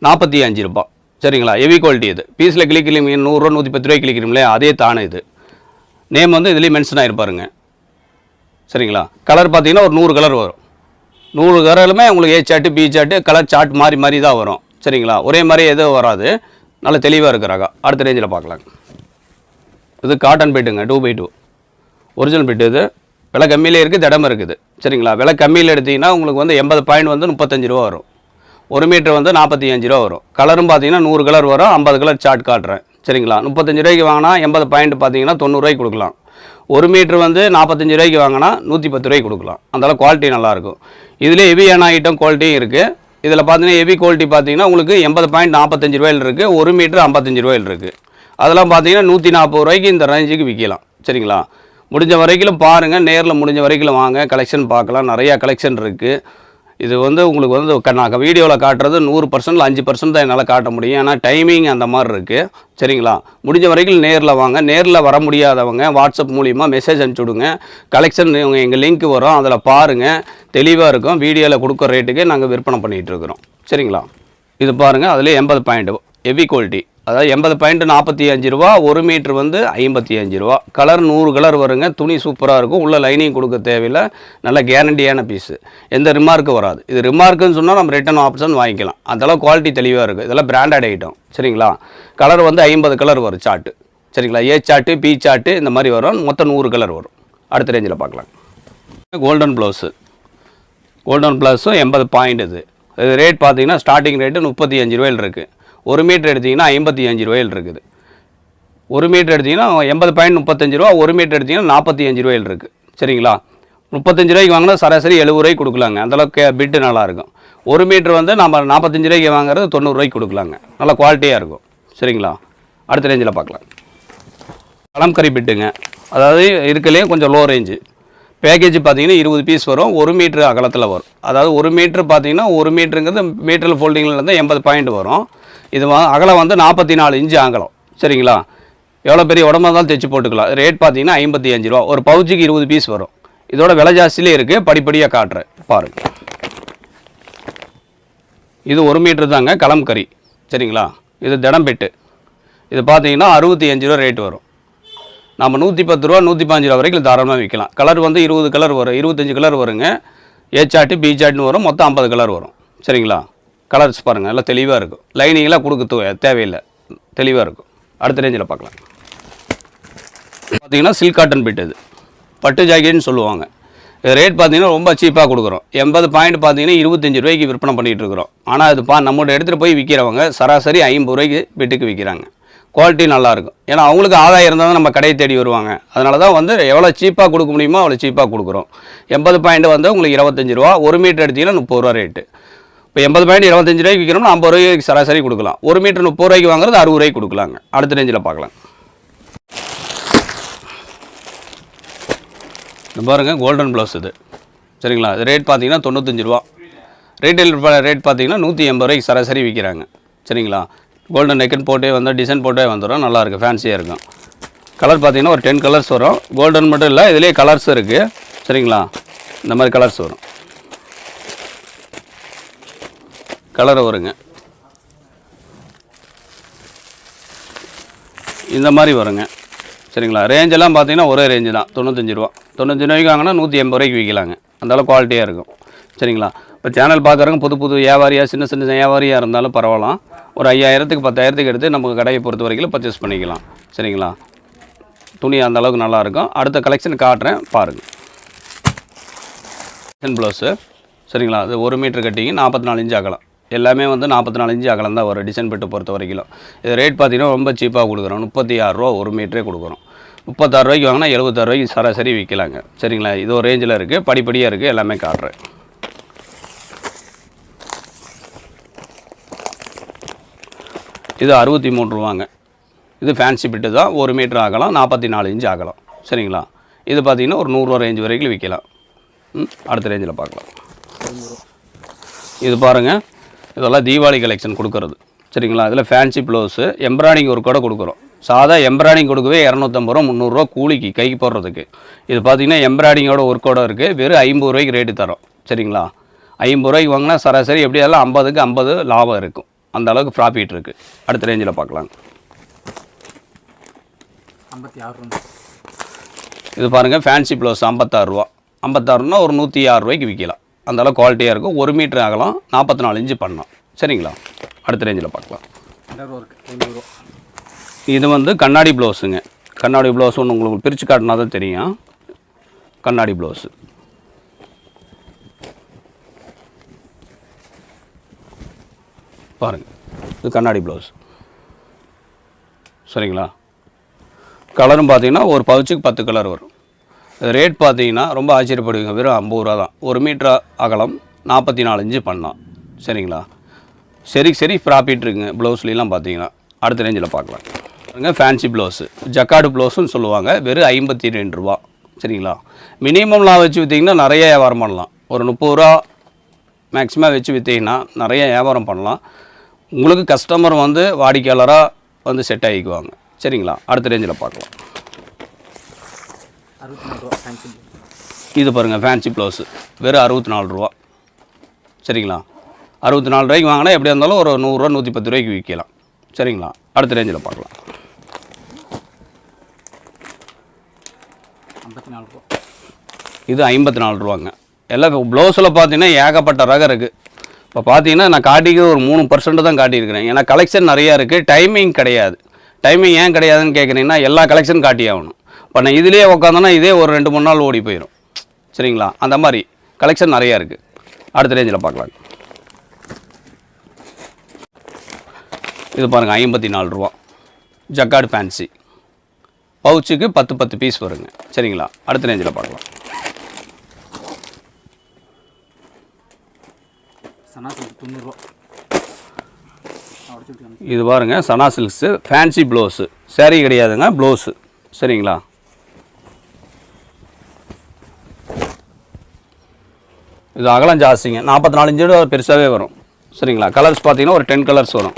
45 ரூபா. சரிங்களா? Heavy quality. இது பீஸில் கிளிக்கிறீங்க 100 ரூபா 110 ரூபாய்க்கு கிளிக்கிறீங்களே அதே தானே. இது நேம் வந்து இதுலேயே மென்ஷன் ஆகிருப்பாருங்க. சரிங்களா? கலர் பார்த்தீங்கன்னா ஒரு 100 கலர் வரும். 100 கலருமே உங்களுக்கு A chart B chart colour chart மாறி தான் வரும். சரிங்களா? ஒரே மாதிரி எதுவும் வராது, நல்ல தெளிவாக இருக்கிறாங்க. அடுத்த ரேஞ்சில் பார்க்கலாங்க. இது காட்டன் பெட்டுங்க, 2x2 ஒரிஜினல் பெட்டு. இது விலை கம்மியிலே இருக்குது, திடமும் இருக்குது. சரிங்களா? விலை கம்மியில் எடுத்திங்கன்னா உங்களுக்கு வந்து 80 பாயிண்ட் வந்து 35 ரூபா வரும், 1 மீட்டர் வந்து 45 ரூபா வரும். கலரும் பார்த்தீங்கன்னா 100 கலர் வரும், 50 கலர் சார்ட் காட்டுறேன். சரிங்களா? 35 ரூபாய்க்கு வாங்கினா 80 பாயிண்ட் பார்த்தீங்கன்னா 90 ரூபாய்க்கு கொடுக்கலாம். 1 மீட்டர் வந்து 45 ரூபாய்க்கு வாங்கினா 110 ரூபாய்க்கு கொடுக்கலாம். அதனால் குவாலிட்டி நல்லாயிருக்கும். இதில் ஹெவியான ஐட்டம் குவாலிட்டியும் இருக்குது. இதில் பார்த்தீங்கன்னா ஹெவி குவாலிட்டி பார்த்தீங்கன்னா உங்களுக்கு 80 பாயிண்ட் 45 ரூபாயில் இருக்குது, 1 மீட்டர் 55 ரூபாயில் இருக்குது. அதெல்லாம் பார்த்தீங்கன்னா 140 ரூபாய்க்கு இந்த ரேஞ்சுக்கு விற்கலாம். சரிங்களா? முடிஞ்ச வரைக்கும் பாருங்கள், நேரில் முடிஞ்ச வரைக்கும் வாங்க, கலெக்ஷன் பார்க்கலாம். நிறையா கலெக்ஷன் இருக்குது. இது வந்து உங்களுக்கு வந்து நான் வீடியோவில் காட்டுறது 100%, 5% தான் என்னால் காட்ட முடியும். ஏன்னா டைமிங் அந்த மாதிரி இருக்குது. சரிங்களா? முடிஞ்ச வரைக்கும் நேரில் வாங்க. நேரில் வர முடியாதவங்க வாட்ஸ்அப் மூலிமா மெசேஜ் அனுப்பிச்சி விடுங்க. கலெக்ஷன் எங்கள் லிங்க் வரும், அதில் பாருங்கள், தெளிவாக இருக்கும். வீடியோவில் கொடுக்குற ரேட்டுக்கு நாங்கள் விற்பனை பண்ணிகிட்ருக்குறோம். சரிங்களா? இது பாருங்கள், அதில் 80 பாயிண்ட் ஹெவி குவாலிட்டி. அதாவது 80 பாயிண்ட் 45 ரூபா, 1 மீட்டர் வந்து 55 ரூபா. கலர் 100 கலர் வருங்க. துணி சூப்பராக இருக்கும், உள்ள லைனிங் கொடுக்க தேவையில்லை, நல்ல கேரண்டியான பீஸு, எந்த ரிமார்க்கும் வராது. இது ரிமார்க்குன்னு சொன்னால் நம்ம ரிட்டன் ஆப்ஷன் வாங்கிக்கலாம், அதெல்லாம் குவாலிட்டி தெளிவாக இருக்குது. இதெல்லாம் பிராண்டட் ஐட்டம். சரிங்களா? கலர் வந்து 50 கலர் வரும் சார்ட்டு. சரிங்களா? A சார்ட்டு B சார்ட்டு இந்த மாதிரி வரும், மொத்தம் 100 கலர் வரும். அடுத்த ரேஞ்சில் பார்க்கலாம். கோல்டன் ப்ளவுஸு, கோல்டன் ப்ளவுஸும் 80 பாயிண்ட். இது ரேட் பார்த்தீங்கன்னா ஸ்டார்டிங் ரேட்டு 35 ரூபாயில் இருக்குது. 1 மீட்டர் எடுத்திங்கன்னா 55 ரூபாயில் இருக்குது. 1 மீட்டர் எடுத்திங்கன்னா 80 பாயிண்ட் 35 ரூபா, 1 மீட்டர் எடுத்திங்கன்னா 45 ரூபாயில் இருக்குது. சரிங்களா? 35 ரூபாய்க்கு வாங்கினா சராசரி 70 ரூபாய்க்கு கொடுக்கலாங்க, அந்தளவுக்கு பிட்டு நல்லாயிருக்கும். 1 மீட்டர் வந்து நம்ம 45 ரூபாய்க்கு வாங்குறது 90 ரூபாய்க்கு கொடுக்கலாங்க, நல்லா குவாலிட்டியாக இருக்கும். சரிங்களா? அடுத்த ரேஞ்சில் பார்க்கலாம். கலம்கரி பிட்டுங்க, அதாவது இருக்கலையும் கொஞ்சம் லோ ரேஞ்சு. பேக்கேஜ் பார்த்தீங்கன்னா 20 பீஸ் வரும், 1 மீட்டர் அகலத்தில் வரும். அதாவது 1 மீட்டர் பார்த்தீங்கன்னா 1 மீட்டருங்கிறது மீட்டரில் ஃபோல்டிங்கில் இருந்தால் 80 பாயிண்ட் வரும். இது அகலம் வந்து 44 இன்ச்சு அகலம். சரிங்களா. எவ்வளோ பெரிய உடம்பா இருந்தாலும் தைச்சு போட்டுக்கலாம். ரேட் பார்த்தீங்கன்னா 55 ரூபா. ஒரு பவுச்சுக்கு 20 பீஸ் வரும். இதோட விலை ஜாஸ்தியிலே இருக்குது. படிப்படியாக காட்டுறேன் பாருங்கள். இது 1 மீட்ரு தாங்க கலம்கரி. சரிங்களா. இது திடம்பெட்டு. இது பார்த்தீங்கன்னா 65 ரூபா ரேட் வரும். நம்ம 110 ரூபா 115 ரூபா வரைக்கும் தாராளமாக விற்கலாம். கலர் வந்து 20 கலர் வரும், 25 கலர் வருங்க. ஏ சார்ட்டு பி சார்ட்னு வரும். மொத்தம் 50 கலர் வரும். சரிங்களா. கலர்ஸ் பாருங்கள், எல்லாம் தெளிவாக இருக்கும். லைனிங்லாம் கொடுக்க தேவையில்லை, தெளிவாக இருக்கும். அடுத்த ரேஞ்சில் பார்க்கலாம். பார்த்தீங்கன்னா சில்க் காட்டன் பிட். இது பட்டு ஜாக்கெட்னு சொல்லுவாங்க. இது ரேட் பார்த்தீங்கன்னா ரொம்ப சீப்பாக கொடுக்குறோம். 80 பாயிண்ட் பார்த்தீங்கன்னா 25 ரூபாய்க்கு விற்பனை பண்ணிகிட்டு இருக்கிறோம். ஆனால் அது நம்மகிட்ட எடுத்துகிட்டு போய் விற்கிறவங்க சராசரி 50 ரூபாய்க்கு பிட்டுக்கு விற்கிறாங்க. குவாலிட்டி நல்லாயிருக்கும். ஏன்னா அவங்களுக்கு ஆதாயம் இருந்தால் தான் நம்ம கடையை தேடி வருவாங்க. அதனால தான் வந்து எவ்வளோ சீப்பாக கொடுக்க முடியுமோ அவ்வளோ சீப்பாக கொடுக்குறோம். 80 பாயிண்ட் வந்து உங்களுக்கு 25 ரூபா, 1 மீட்டர் எடுத்திங்கன்னா 30 ரூபா ரேட்டு. இப்போ 80 பாயிண்ட் 25 ரூபாய்க்கு விற்கிறோம்னா 50 ரூபாய்க்கு சராசரி கொடுக்கலாம். 1 மீட்டர் 30 ரூபாய்க்கு வாங்குறது 60 ரூபாய்க்கு கொடுக்கலாங்க. அடுத்த ரேஞ்சில் பார்க்கலாம். இது பாருங்கள் கோல்டன் ப்ளவுஸ். இது சரிங்களா. இது ரேட் பார்த்தீங்கன்னா 95 ரூபா. ரீட்டைல் ரேட் பார்த்தீங்கன்னா 180 ரூபாய்க்கு சராசரி விற்கிறாங்க. சரிங்களா. கோல்டன் நெக்கன் போட்டே வந்தால் டிசைன் போட்டே வந்துடும். நல்லாயிருக்கும், ஃபேன்சியாக இருக்கும். கலர் பார்த்தீங்கன்னா ஒரு 10 கலர்ஸ் வரும். கோல்டன் மட்டும் இல்லை, இதுலேயே கலர்ஸ் இருக்குது. சரிங்களா. இந்த மாதிரி கலர்ஸ் வரும். கலர் வருங்க, இந்த மாதிரி வருங்க. சரிங்களா. ரேஞ்செல்லாம் பார்த்தீங்கன்னா ஒரே ரேஞ்சு தான், 95 ரூபா. 95 ரூபாய்க்கு வாங்கினா 180 ரூபாய்க்கு விற்கலாங்க. அந்தளவு குவாலிட்டியாக இருக்கும். சரிங்களா. இப்போ சேனல் பார்க்குறவங்க புது வியாபாரியாக சின்ன சின்ன வியாபாரியாக இருந்தாலும் பரவாயில்ல. ஒரு 5000க்கு 10,000க்கு எடுத்து நமக்கு கடையை பொறுத்த வரைக்கும் பர்ச்சேஸ் பண்ணிக்கலாம். சரிங்களா. துணி அந்த அளவுக்கு நல்லாயிருக்கும். அடுத்த கலெக்ஷன் காட்டுறேன் பாருங்கள். Design blouse. சரிங்களா. அது 1 மீட்டர் கட்டிங்க 44 இன்ச்சு அகலம். எல்லாமே வந்து 44 இன்ச்சு அகலம் தான் வரும் டிசைன் பெட்டு பொறுத்த வரைக்கும். இது ரேட் பார்த்தீங்கன்னா ரொம்ப சீப்பாக கொடுக்குறோம். 36 ரூபா 1 மீட்டரே கொடுக்குறோம். 36 ரூபாய்க்கு வாங்கினா 76 ரூபாய்க்கு சராசரி விற்கலாங்க. சரிங்களா. இது ஒரு ரேஞ்சில் இருக்குது, படிப்படியாக இருக்குது. எல்லாமே காட்டுறேன். இது 63 ரூபாங்க. இது ஃபேன்சி பிட்டு தான். 1 மீட்டர் ஆகலாம், 44 இன்ச்சு ஆகலாம். சரிங்களா. இது பார்த்தீங்கன்னா ஒரு 100 ரூபா ரேஞ்ச் வரைக்கும் விற்கலாம். அடுத்த ரேஞ்சில் பார்க்கலாம். இது பாருங்கள், இதெல்லாம் தீபாவளி கலெக்ஷன் கொடுக்குறது. சரிங்களா. இதில் ஃபேன்சி ப்ளவுஸு எம்ப்ராய்டிங் ஒரு கூட கொடுக்குறோம். சாதா எம்ப்ராய்டிங் கொடுக்கவே 250 ரூபா 300 ரூபா கூலிக்கு கைக்கு போடுறதுக்கு. இது பார்த்தீங்கன்னா எம்ப்ராய்டிங்கோட ஒர்க்கோட இருக்குது. வெறும் 50 ரூபாய்க்கு ரேட்டு தரோம். சரிங்களா. 50 ரூபாய்க்கு வாங்கினா சராசரி எப்படி எல்லாம் 50க்கு 50 லாபம் இருக்கும். அந்த அளவுக்கு ப்ராஃபிட் இருக்குது. அடுத்த ரேஞ்சில் பார்க்கலாம். 56. இது பாருங்கள் ஃபேன்சி ப்ளவுஸ் 56 ரூபா. 56 ரூபா ஒரு 106 ரூபாய்க்கு விற்கலாம். அந்த அளவுக்கு குவாலிட்டியாக இருக்கும். 1 மீட்டர் ஆகலாம், 44 இன்ச்சு பண்ணலாம். சரிங்களா. அடுத்த ரேஞ்சில் பார்க்கலாம். இது வந்து கண்ணாடி ப்ளவுஸுங்க. கண்ணாடி ப்ளவுஸ் ஒன்று உங்களுக்கு பிரித்து காட்டினா தான் தெரியும். கண்ணாடி ப்ளவுஸு பாருங்கள். இது கண்ணாடி ப்ளவுஸ். சரிங்களா. கலரும் பார்த்தீங்கன்னா ஒரு பவுச்சுக்கு 10 கலர் வரும். ரேட் பார்த்தீங்கன்னா ரொம்ப ஆச்சரியப்படுவீங்க. வெறும் 50 ரூபா தான். 1 மீட்டர் அகலம், 44 இன்ச்சு பண்ணலாம். சரிங்களா. சரி ப்ராஃபிட் இருக்குங்க ப்ளவுஸ்லாம் பார்த்தீங்கன்னா. அடுத்த ரேஞ்சில் பார்க்கலாம். பாருங்க ஃபேன்சி ப்ளவுஸு ஜக்கார்டு ப்ளவுஸுன்னு சொல்லுவாங்க. வெறும் 52 ரூபா. சரிங்களா. மினிமம்லாம் வச்சு விற்றிங்கன்னா நிறைய வியாபாரம் பண்ணலாம். ஒரு 30 ரூபா மேக்ஸிமம் வச்சு விற்றீங்கன்னா நிறைய வியாபாரம் பண்ணலாம். உங்களுக்கு கஸ்டமர் வந்து வாடிக்கையாளராக வந்து செட் ஆகிக்குவாங்க. சரிங்களா. அடுத்த ரேஞ்சில் பார்க்கலாம். 64 ரூபா ஃபேன்சி. இது பாருங்கள் ஃபேன்சி ப்ளவுஸு வெறும் 64 ரூபா. சரிங்களா. 64 ரூபாய்க்கு வாங்கினா எப்படியா இருந்தாலும் ஒரு 100 ரூபா 110 ரூபாய்க்கு விற்கலாம். சரிங்களா. அடுத்த ரேஞ்சில் பார்க்கலாம். 54 ரூபா. இது 54 ரூபாங்க. எல்லாம் ப்ளவுஸில் பார்த்தீங்கன்னா ஏகப்பட்ட ரகம் இருக்குது. இப்போ பார்த்தீங்கன்னா நான் காட்டிக்கிறது ஒரு 3% தான் காட்டியிருக்கிறேன். ஏன்னா கலெக்ஷன் நிறையா இருக்குது. டைமிங் கிடையாது. டைமிங் ஏன் கிடையாதுன்னு கேட்குறீங்கன்னா எல்லா கலெக்ஷன் காட்டி ஆகணும். இப்போ நான் இதிலே உட்காந்தோன்னா இதே ஒரு 2-3 நாள் ஓடி போயிடும். சரிங்களா. அந்த மாதிரி கலெக்ஷன் நிறையா இருக்குது. அடுத்த ரேஞ்சில் பார்க்கலாம். இது பாருங்கள் 54 ரூபா ஜக்கார்டு ஃபேன்சி. பவுச்சுக்கு 10 பீஸ் வருங்க. சரிங்களா. அடுத்த ரேஞ்சில் பார்க்கலாம். சனா சில்க் 90 ரூபா. இது பாருங்கள் சனா சில்க்ஸு ஃபேன்சி ப்ளவுஸு. சேரீ கிடையாதுங்க, ப்ளவுஸு. சரிங்களா. இது அகலம் ஜாஸ்திங்க, 44 இன்ச்சு பெருசாகவே வரும். சரிங்களா. கலர்ஸ் பார்த்தீங்கன்னா ஒரு 10 கலர்ஸ் வரும்.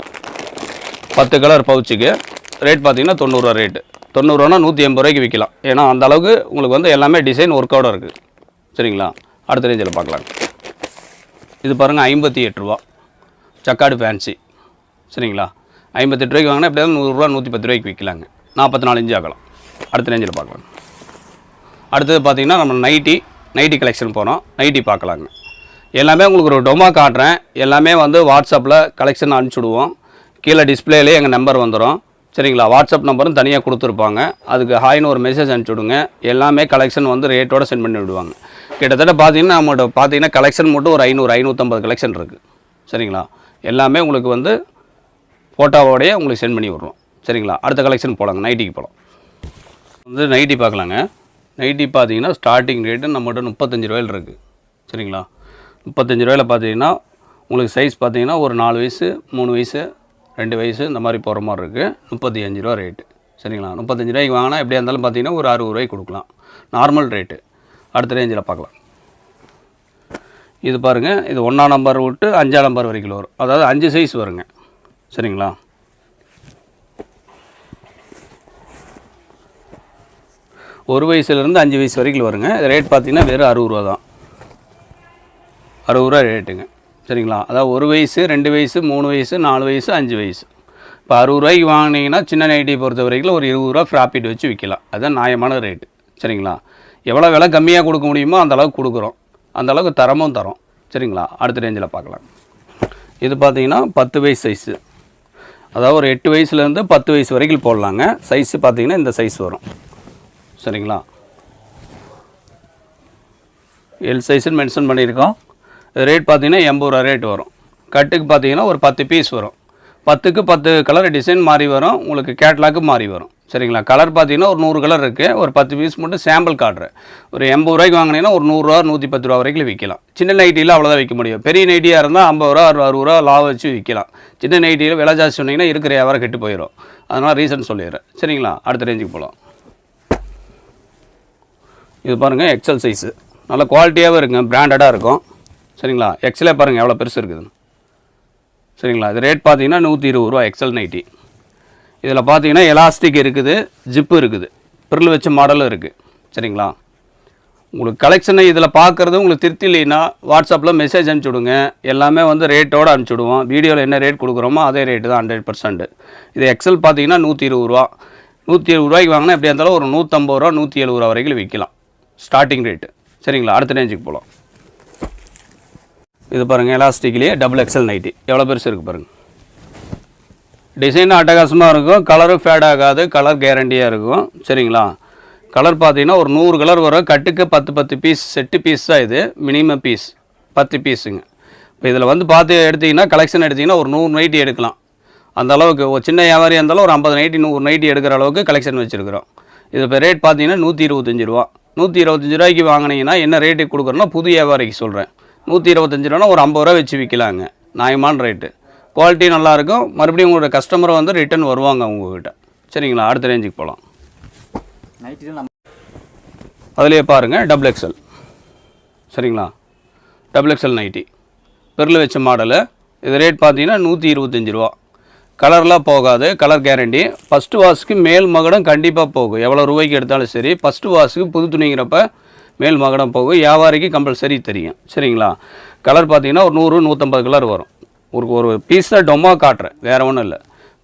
10 கலர் பவுச்சுக்கு ரேட் பார்த்தீங்கன்னா 90 ரூபா ரேட்டு. 90 ரூபானா 180 ரூபாய்க்கு விற்கலாம். ஏன்னா அந்த அளவுக்கு உங்களுக்கு வந்து எல்லாமே டிசைன் ஒர்க்கோட இருக்குது. சரிங்களா? அடுத்த ரேஞ்சில் பார்க்கலாம். இது பாருங்கள் 58 ரூபா சக்காடு ஃபேன்சி. சரிங்களா? 58 ரூபாய்க்கு வாங்கினா எப்படியாவது 100 ரூபா 110 ரூபாய்க்கு விற்கலாங்க. 44 இன்ச்சு ஆகலாம். அடுத்த ரேஞ்சில் பார்க்கலாம். அடுத்தது பார்த்தீங்கன்னா நம்ம நைட்டி கலெக்ஷன் போகிறோம். நைட்டி பார்க்கலாங்க. எல்லாமே உங்களுக்கு ஒரு டொமா காட்டுறேன். எல்லாமே வந்து வாட்ஸ்அப்பில் கலெக்ஷன் அனுப்பிச்சுடுவோம். கீழே டிஸ்பிளேலேயே எங்கள் நம்பர் வந்துடும். சரிங்களா? வாட்ஸ்அப் நம்பரும் தனியாக கொடுத்துருப்பாங்க. அதுக்கு ஹாய்னு ஒரு மெசேஜ் அனுப்பிச்சுடுங்க. எல்லாமே கலெக்ஷன் வந்து ரேட்டோடு சென்ட் பண்ணி விடுவாங்க. கிட்டத்தட்ட பார்த்தீங்கன்னா நம்மகிட்ட பார்த்தீங்கன்னா கலெக்ஷன் மட்டும் ஒரு 500-550 கலெக்ஷன் இருக்குது. சரிங்களா? எல்லாமே உங்களுக்கு வந்து ஃபோட்டோவோடையே உங்களுக்கு சென்ட் பண்ணி விட்றோம். சரிங்களா? அடுத்த கலெக்ஷன் போகலாங்க. நைட்டிக்கு போகலாம். வந்து நைட்டி பார்க்கலாங்க. நைட்டி பார்த்தீங்கன்னா ஸ்டார்டிங் ரேட்டு நம்மகிட்ட 35 ரூபாயில் இருக்குது. சரிங்களா? 35 ரூபாயில் பார்த்தீங்கன்னா உங்களுக்கு சைஸ் பார்த்தீங்கன்னா ஒரு 4 வயசு 3 வயசு 2 வயசு இந்த மாதிரி போகிற மாதிரி இருக்குது. 35 ரூபா ரேட்டு. சரிங்களா? 35 ரூபாய்க்கு வாங்கினா எப்படியா இருந்தாலும் பார்த்தீங்கன்னா ஒரு 60 ரூபாய்க்கு கொடுக்கலாம். Normal rate. அடுத்த ரேஞ்சில் பார்க்கலாம். இது பாருங்கள், இது 1ஆம் நம்பர் விட்டு 5ஆம் நம்பர் வரைக்கும் வரும். அதாவது 5 சைஸ் வருங்க. சரிங்களா? ஒரு வயசுலேருந்து 5 வயசு வரைக்கும் வருங்க. ரேட் பார்த்தீங்கன்னா வெறும் 60 ரூபா தான். 60 ரூபா ரேட்டுங்க. சரிங்களா? அதாவது 1 வயசு 2 வயசு 3 வயசு 4 வயசு 5 வயசு. இப்போ 60 ரூபாய்க்கு வாங்கினீங்கன்னா சின்ன நைட்டியை பொறுத்த வரைக்கும் ஒரு 20 ரூபா ப்ராஃபிட் வச்சு விற்கலாம். அதுதான் நியாயமான ரேட்டு. சரிங்களா? எவ்வளோ விலை கம்மியாக கொடுக்க முடியுமோ அந்த அளவுக்கு கொடுக்குறோம். அந்த அளவுக்கு தரமும் தரோம். சரிங்களா? அடுத்த ரேஞ்சில் பார்க்கலாம். இது பார்த்தீங்கன்னா 10 வயசு சைஸு. அதாவது ஒரு 8 வயசுலேருந்து 10 வயசு வரைக்கும் போடலாங்க. சைஸு பார்த்தீங்கன்னா இந்த சைஸ் வரும். சரிங்களா? எல் சைஸுன்னு மென்ஷன் பண்ணியிருக்கோம். ரேட் பார்த்தீங்கன்னா 80 ரூபா ரேட் வரும். கட்டுக்கு பார்த்தீங்கன்னா ஒரு 10 பீஸ் வரும். 10க்கு 10 கலர் டிசைன் மாறி வரும். உங்களுக்கு கேட்லாக்கு மாறி வரும். சரிங்களா? கலர் பார்த்தீங்கன்னா ஒரு 100 கலர் இருக்குது. ஒரு 10 பீஸ் மட்டும் சாம்பிள் காட்டுறேன். ஒரு 80 ரூபாய்க்கு வாங்கினீங்கன்னா ஒரு 100 ரூபா 110 ரூபா வரைக்கும் விற்கலாம். சின்ன நைட்டியில் அவ்வளோதான் விற்க முடியும். பெரிய நைட்டியாக இருந்தால் 50 ரூபா 60 ரூபா லாபம் வச்சு விற்கலாம். சின்ன நைட்டியில் விலை ஜாஸ்தி சொன்னீங்கன்னா இருக்கிற வியாபாரம் கெட்டு போயிடும். அதனால் ரீசன் சொல்லிடுறேன். சரிங்களா? அடுத்த ரேஞ்சுக்கு போகலாம். இது பாருங்கள் எக்ஸல் சைஸு. நல்ல குவாலிட்டியாகவும் இருக்குங்க. பிராண்டடாக இருக்கும். சரிங்களா? எக்ஸலே பாருங்கள் எவ்வளோ பெருசு இருக்குதுன்னு. சரிங்களா? இது ரேட் பார்த்தீங்கன்னா 120 ரூபா எக்ஸல் நைட்டி. இதில் பார்த்தீங்கன்னா எலாஸ்டிக் இருக்குது, ஜிப்பு இருக்குது, பிரில் வச்ச மாடலும் இருக்குது. சரிங்களா? உங்களுக்கு கலெக்ஷனை இதில் பார்க்குறது உங்களுக்கு திருப்தி இல்லைன்னா வாட்ஸ்அப்பில் மெசேஜ் அனுப்பிச்சுடுங்க. எல்லாமே வந்து ரேட்டோடு அனுப்பிச்சுடுவோம். வீடியோவில் என்ன ரேட் கொடுக்குறோமோ அதே ரேட்டு தான் 100%. இது எக்ஸல் பார்த்தீங்கன்னா 120 ரூபா. 120 ரூபாய்க்கு வாங்கினா எப்படியா இருந்தாலும் ஒரு 150 ரூபா 170 ரூபா வரைக்கும் விற்கலாம். Starting rate. சரிங்களா? அடுத்த ரேஞ்சுக்கு போகலாம். இது பாருங்கள் எலாஸ்டிக்லேயே டபுள் எக்ஸல் நைட்டி. எவ்வளோ பெருசு இருக்குது பாருங்கள். டிசைனும் அட்டகாசமாக இருக்கும். கலரும் ஃபேட் ஆகாது. கலர் கேரண்டியாக இருக்கும். சரிங்களா? கலர் பார்த்தீங்கன்னா ஒரு 100 கலர் வரும். கட்டுக்கு 10 பீஸ் செட்டு பீஸ் தான் இது. மினிமம் பீஸ் 10 பீஸுங்க. இப்போ இதில் வந்து பார்த்து எடுத்திங்கன்னா கலெக்ஷன் எடுத்திங்கன்னா ஒரு 100 நைட்டி எடுக்கலாம். அந்த அளவுக்கு ஒரு சின்ன வியாபாரியாக இருந்தாலும் ஒரு 50 நைட்டி 100 நைட்டி எடுக்கிற அளவுக்கு கலெக்ஷன் வச்சுருக்கிறோம். இது இப்போ ரேட் பார்த்தீங்கன்னா 125 ரூபா. 125 ரூபாய்க்கு வாங்கினீங்கன்னா என்ன ரேட்டுக்கு கொடுக்குறோன்னா புது வியாபாரிக்கு சொல்கிறேன். 125 ரூபானா ஒரு 50 ரூபா வச்சு விற்கலாங்க. நியாயமான ரேட்டு. குவாலிட்டி நல்லாயிருக்கும். மறுபடியும் உங்களோட கஸ்டமரை வந்து ரிட்டர்ன் வருவாங்க உங்கள்கிட்ட. சரிங்களா? அடுத்த ரேஞ்சுக்கு போகலாம். அதிலே பாருங்கள் டபுள் எக்ஸல். சரிங்களா? டபுள் எக்ஸல் நைட்டி பெரில் வச்ச மாடலு. இது ரேட் பார்த்தீங்கன்னா 125 ரூபா. கலர்லாம் போகாது. Colour guarantee. ஃபஸ்ட்டு வாஷுக்கு மேல் மகடம் கண்டிப்பாக போகும். எவ்வளோ ரூபாய்க்கு எடுத்தாலும் சரி. ஃபஸ்ட்டு வாஷுக்கு புது துணிங்கிறப்ப மேல் மகடம் போகும். வியாபாரிக்கு கம்பல்சரி தெரியும். சரிங்களா? கலர் பார்த்தீங்கன்னா ஒரு 100-150 கலர் வரும். ஒரு பீஸை டொமா காட்டுறேன். வேறு ஒன்றும் இல்லை.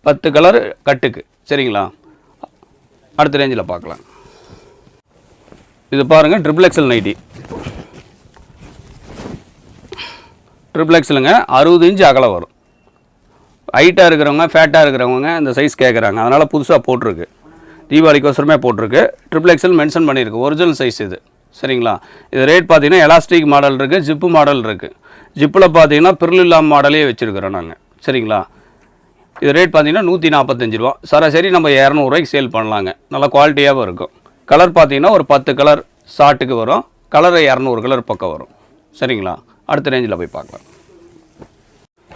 10 கலர் கட்டுக்கு. சரிங்களா? அடுத்த ரேஞ்சில் பார்க்கலாம். இது பாருங்கள் ட்ரிபிள் எக்ஸல் நைட்டி. ட்ரிபிள் எக்ஸலுங்க 60 இன்ச்சு அகலம் வரும். ஹைட்டாக இருக்கிறவங்க ஃபேட்டாக இருக்கிறவங்க இந்த சைஸ் கேட்குறாங்க. அதனால் புதுசாக போட்டிருக்கு. தீபாவளிக்கோசரமே போட்டிருக்கு. ட்ரிபிள் எக்ஸல் மென்ஷன் பண்ணியிருக்கு. ஒரிஜினல் சைஸ் இது. சரிங்களா? இது ரேட் பார்த்தீங்கன்னா எலாஸ்டிக் மாடல் இருக்குது, ஜிப்பு மாடல் இருக்குது. ஜிப்பில் பார்த்தீங்கன்னா பிரில் இல்லாமல் மாடலே வச்சுருக்கிறோம் நாங்கள். சரிங்களா? இது ரேட் பார்த்தீங்கன்னா 145 ரூபா. சராசரி நம்ம 200 ரூபாய்க்கு சேல் பண்ணலாங்க. நல்லா குவாலிட்டியாகவும் இருக்கும். கலர் பார்த்தீங்கன்னா ஒரு 10 கலர் ஷார்ட்டுக்கு வரும். கலர் 200 கலர் பக்கம் வரும். சரிங்களா? அடுத்த ரேஞ்சில் போய் பார்க்கலாம்.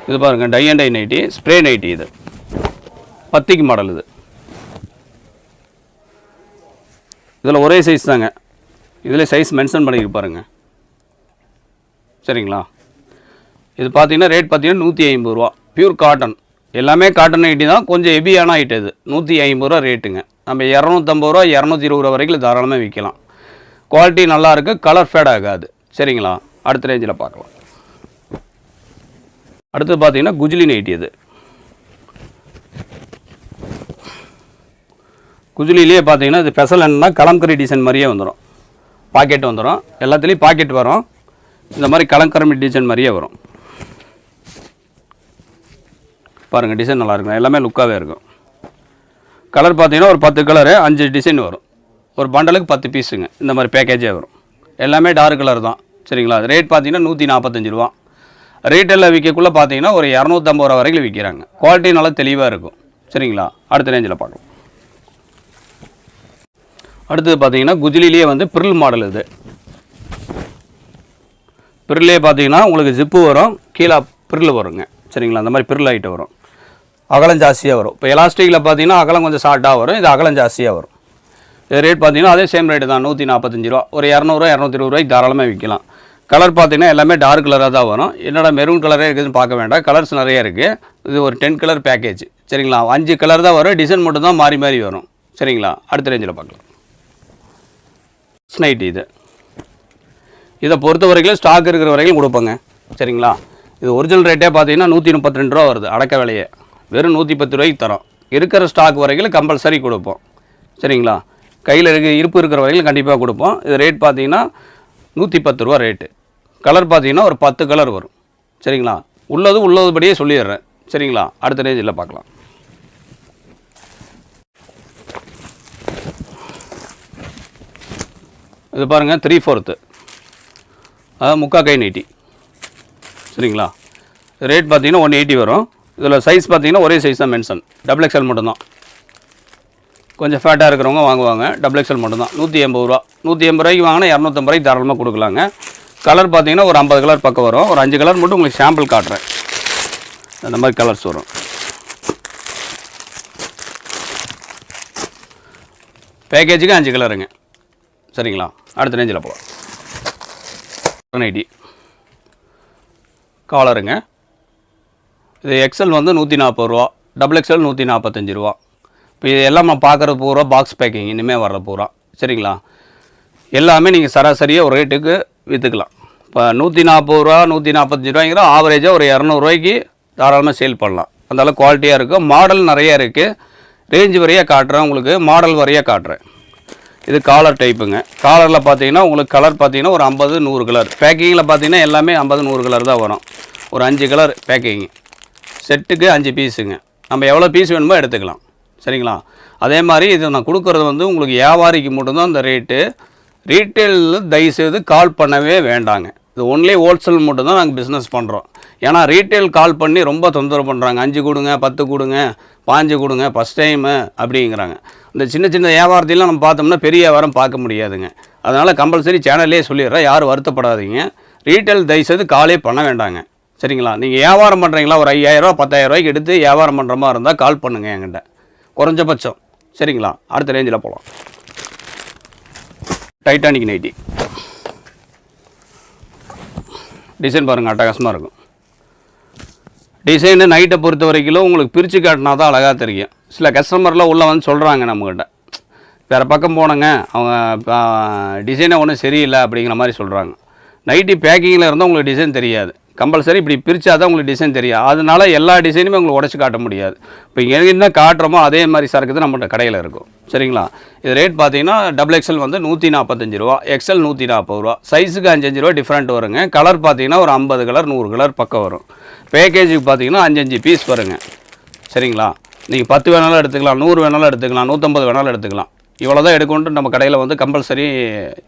இது பாருங்கள் tie and tie nightie, spray nightie. இது 10க்கு மாடல். இது இதில் ஒரே சைஸ் தாங்க. இதில் சைஸ் மென்ஷன் பண்ணியிருக்கு பாருங்கள். சரிங்களா? இது பார்த்தீங்கன்னா ரேட் பார்த்தீங்கன்னா 150 ரூபா. Pure cotton. எல்லாமே காட்டன் நைட்டி தான், கொஞ்சம் ஹெவியான ஐட்டம் இது. 150 ரூபா ரேட்டுங்க. நம்ம 250 ரூபா 220 ரூபா வரைக்கும் தாராளமாக விற்கலாம். குவாலிட்டி நல்லாயிருக்கு, கலர் ஃபேட் ஆகாது. சரிங்களா? அடுத்த ரேஞ்சில் பார்க்கலாம். அடுத்து பார்த்தீங்கன்னா குஜிலி நைட்டி இது. குஜிலிலே பார்த்தீங்கன்னா இது ஸ்பெஷல் என்னன்னா கலம்கரி டிசைன் மாதிரியே வந்துடும். பாக்கெட் வந்துடும், எல்லாத்துலேயும் பாக்கெட் வரும். இந்த மாதிரி கலம்கரி டிசைன் மாதிரியே வரும். பாருங்கள், டிசைன் நல்லாயிருக்கும், எல்லாமே லுக்காகவே இருக்கும். கலர் பார்த்தீங்கன்னா ஒரு 10 கலரு 5 டிசைன் வரும். ஒரு பண்டலுக்கு 10 பீஸுங்க. இந்த மாதிரி பேக்கேஜே வரும். எல்லாமே டார்க் கலர் தான். சரிங்களா? அது ரேட் பார்த்தீங்கன்னா 145 ரூபா. ரீட்டெயிலில் விற்கக்குள்ளே பார்த்தீங்கன்னா ஒரு 250 ரூபா வரைக்கும் விற்கிறாங்க. குவாலிட்டி நல்லா தெளிவாக இருக்கும். சரிங்களா? அடுத்த ரேஞ்சில் பார்க்கலாம். அடுத்தது பார்த்தீங்கன்னா குஜிலிலேயே வந்து பிரில் மாடல் இது. பிரில்லே பார்த்தீங்கன்னா உங்களுக்கு ஜிப்பு வரும், கீழே பிரில் வருங்க. சரிங்களா? அந்த மாதிரி பிரில் ஐட்டம் வரும். அகலம் ஜாஸ்தியாக வரும். இப்போ எலாஸ்டிக்கில் பார்த்தீங்கன்னா அகலம் கொஞ்சம் ஷார்ட்டாக வரும், இது அகலம் ஜாஸ்தியாக வரும். இது ரேட் பார்த்தீங்கன்னா அதே சேம் ரேட்டு தான், 145 ரூபா. ஒரு 200 220 ரூபாய்க்கு தாராளமாக விற்கலாம். கலர் பார்த்தீங்கன்னா எல்லாமே டார்க் கலராக தான் வரும். என்னடா மெரூன் கலரே இருக்குதுன்னு பார்க்க வேண்டாம், கலர்ஸ் நிறைய இருக்குது. இது ஒரு 10 கலர் பேக்கேஜ். சரிங்களா? 5 கலர் தான் வரும், டிசைன் மட்டும் தான் மாறி மாறி வரும். சரிங்களா? அடுத்த ரேஞ்சில் பார்க்கலாம். நைட்டி இது. இதை பொறுத்த வரைக்கும் ஸ்டாக் இருக்கிற வரைக்கும் கொடுப்போங்க. சரிங்களா? இது ஒரிஜினல் ரேட்டே பார்த்தீங்கன்னா 132 ரூபா வருது அடக்க விலையே. வெறும் 110 ரூபாய்க்கு தரோம். இருக்கிற ஸ்டாக் வரைக்கும் கம்பல்சரி கொடுப்போம். சரிங்களா? கையில் இருப்பு இருக்கிற வரைக்கும் கண்டிப்பாக கொடுப்போம். இது ரேட் பார்த்தீங்கன்னா 110 ரூபா ரேட்டு. கலர் பார்த்தீங்கன்னா ஒரு 10 கலர் வரும். சரிங்களா? உள்ளதுபடியே சொல்லிடுறேன். சரிங்களா? அடுத்த ரேஞ்சில் பார்க்கலாம். இது பாருங்கள், 3/4, அதாவது முக்கா கை நைட்டி. சரிங்களா? ரேட் பார்த்தீங்கன்னா 180 வரும். இதில் சைஸ் பார்த்தீங்கன்னா ஒரே சைஸ் தான் மென்ஷன், XXL மட்டும்தான். கொஞ்சம் ஃபேட்டாக இருக்கிறவங்க வாங்குவாங்க, XXL மட்டும்தான். 180 ரூபா. 180 ரூபாய்க்கு வாங்கினா 250 ரூபாய்க்கு தாராளமாக கொடுக்கலாங்க. கலர் பார்த்தீங்கன்னா ஒரு 50 கலர் பக்கம் வரும். ஒரு 5 கலர் மட்டும் உங்களுக்கு சாம்பிள் காட்டுறேன். அந்த மாதிரி கலர்ஸ் வரும். பேக்கேஜுக்கு 5 கலருங்க. சரிங்களா? அடுத்த ரேஞ்சில் போகலாம். நைட்டி காலருங்க. இது XL வந்து 140 ரூபா, XXL 145 ரூபா. இப்போ இது எல்லாம் நம்ம பார்க்குறது பூரா பாக்ஸ் பேக்கிங் இனிமேல் வர்ற பூரா. சரிங்களா? எல்லாமே நீங்கள் சராசரியாக ஒரு ரேட்டுக்கு விற்றுக்கலாம். இப்போ 140 ரூபா 145 ரூபாய்ங்கிற ஆவரேஜாக ஒரு 200 ரூபாய்க்கு தாராளமாக சேல் பண்ணலாம். அந்தளவு குவாலிட்டியாக இருக்கும். மாடல் நிறைய இருக்குது. ரேஞ்சு வரையாக காட்டுறேன், உங்களுக்கு மாடல் வரையாக காட்டுறேன். இது காலர் டைப்புங்க. காலரில் பார்த்தீங்கன்னா உங்களுக்கு கலர் பார்த்தீங்கன்னா ஒரு 50 100 கலர். பேக்கிங்கில் பார்த்தீங்கன்னா எல்லாமே 50 100 கலர் தான் வரும். ஒரு 5 கலர் பேக்கிங். செட்டுக்கு 5 பீஸுங்க. நம்ம எவ்வளோ பீஸ் வேணுமோ எடுத்துக்கலாம். சரிங்களா? அதே மாதிரி இது நான் கொடுக்குறது வந்து உங்களுக்கு வியாபாரிக்கு மட்டும்தான் இந்த ரேட்டு. ரீட்டெயிலில் தயவுசெய்து கால் பண்ணவே வேண்டாங்க. இது ஒன்லி ஹோல்சேல் மட்டும்தான் நாங்கள் பிஸ்னஸ் பண்ணுறோம். ஏன்னா ரீட்டெயில் கால் பண்ணி ரொம்ப தொந்தரவு பண்ணுறாங்க. 5 கொடுங்க, 10 கொடுங்க, 5 கொடுங்க, ஃபஸ்ட் டைமு அப்படிங்கிறாங்க. இந்த சின்ன சின்ன வியாபாரத்தையெல்லாம் நம்ம பார்த்தோம்னா பெரிய வியாபாரம் பார்க்க முடியாதுங்க. அதனால் கம்பல்சரி சேனல்லே சொல்லிடுறேன், யாரும் வருத்தப்படாதீங்க. ரீட்டெயில் தயவுசெய்து காலே பண்ண வேண்டாங்க. சரிங்களா? நீங்கள் வியாபாரம் பண்ணுறீங்களா, ஒரு 5000 ரூபா 10000 ரூபாய்க்கு எடுத்து வியாபாரம் பண்ணுற மாதிரி இருந்தால் கால் பண்ணுங்கள் என்கிட்ட, குறைஞ்சபட்சம். சரிங்களா? அடுத்த ரேஞ்சில் போகலாம். Titanic nightie. டிசைன் பாருங்கள், அட்டகாசமாக இருக்கும். டிசைனு நைட்டை பொறுத்த வரைக்கும் உங்களுக்கு பிரித்து காட்டினா தான் அழகாக தெரியும். சில கஸ்டமர்லாம் உள்ளே வந்து சொல்கிறாங்க நம்மக்கிட்ட, வேறு பக்கம் போனங்க அவங்க டிசைனே ஒன்றும் சரியில்லை அப்படிங்கிற மாதிரி சொல்கிறாங்க. நைட்டி பேக்கிங்கில் இருந்தால் உங்களுக்கு டிசைன் தெரியாது. கம்பல்சரி இப்படி பிரித்தா தான் உங்களுக்கு டிசைன் தெரியும். அதனால எல்லா டிசைனுமே உங்களுக்கு உடச்சி காட்ட முடியாது. இப்போ இங்கே என்ன காட்டுறோமோ அதே மாதிரி சரக்கு தான் நம்மகிட்ட கடையில் இருக்கும். சரிங்களா? இது ரேட் பார்த்தீங்கன்னா XXL வந்து 145 ரூபா, XL 140 ரூபா. சைஸுக்கு 5 ரூபா டிஃப்ரெண்ட் வருங்க. கலர் பார்த்தீங்கன்னா ஒரு 50 கலர் 100 கலர் பக்கம் வரும். பேக்கேஜுக்கு பார்த்தீங்கன்னா 5 பீஸ் வருங்க. சரிங்களா? நீங்கள் 10 வேணாலும் எடுத்துக்கலாம், 100 வேணாலும் எடுத்துக்கலாம், 150 வேணாலும் எடுத்துக்கலாம். இவ்வளோ தான் எடுக்கணுன்ட்டு நம்ம கடையில் வந்து கம்பல்சரி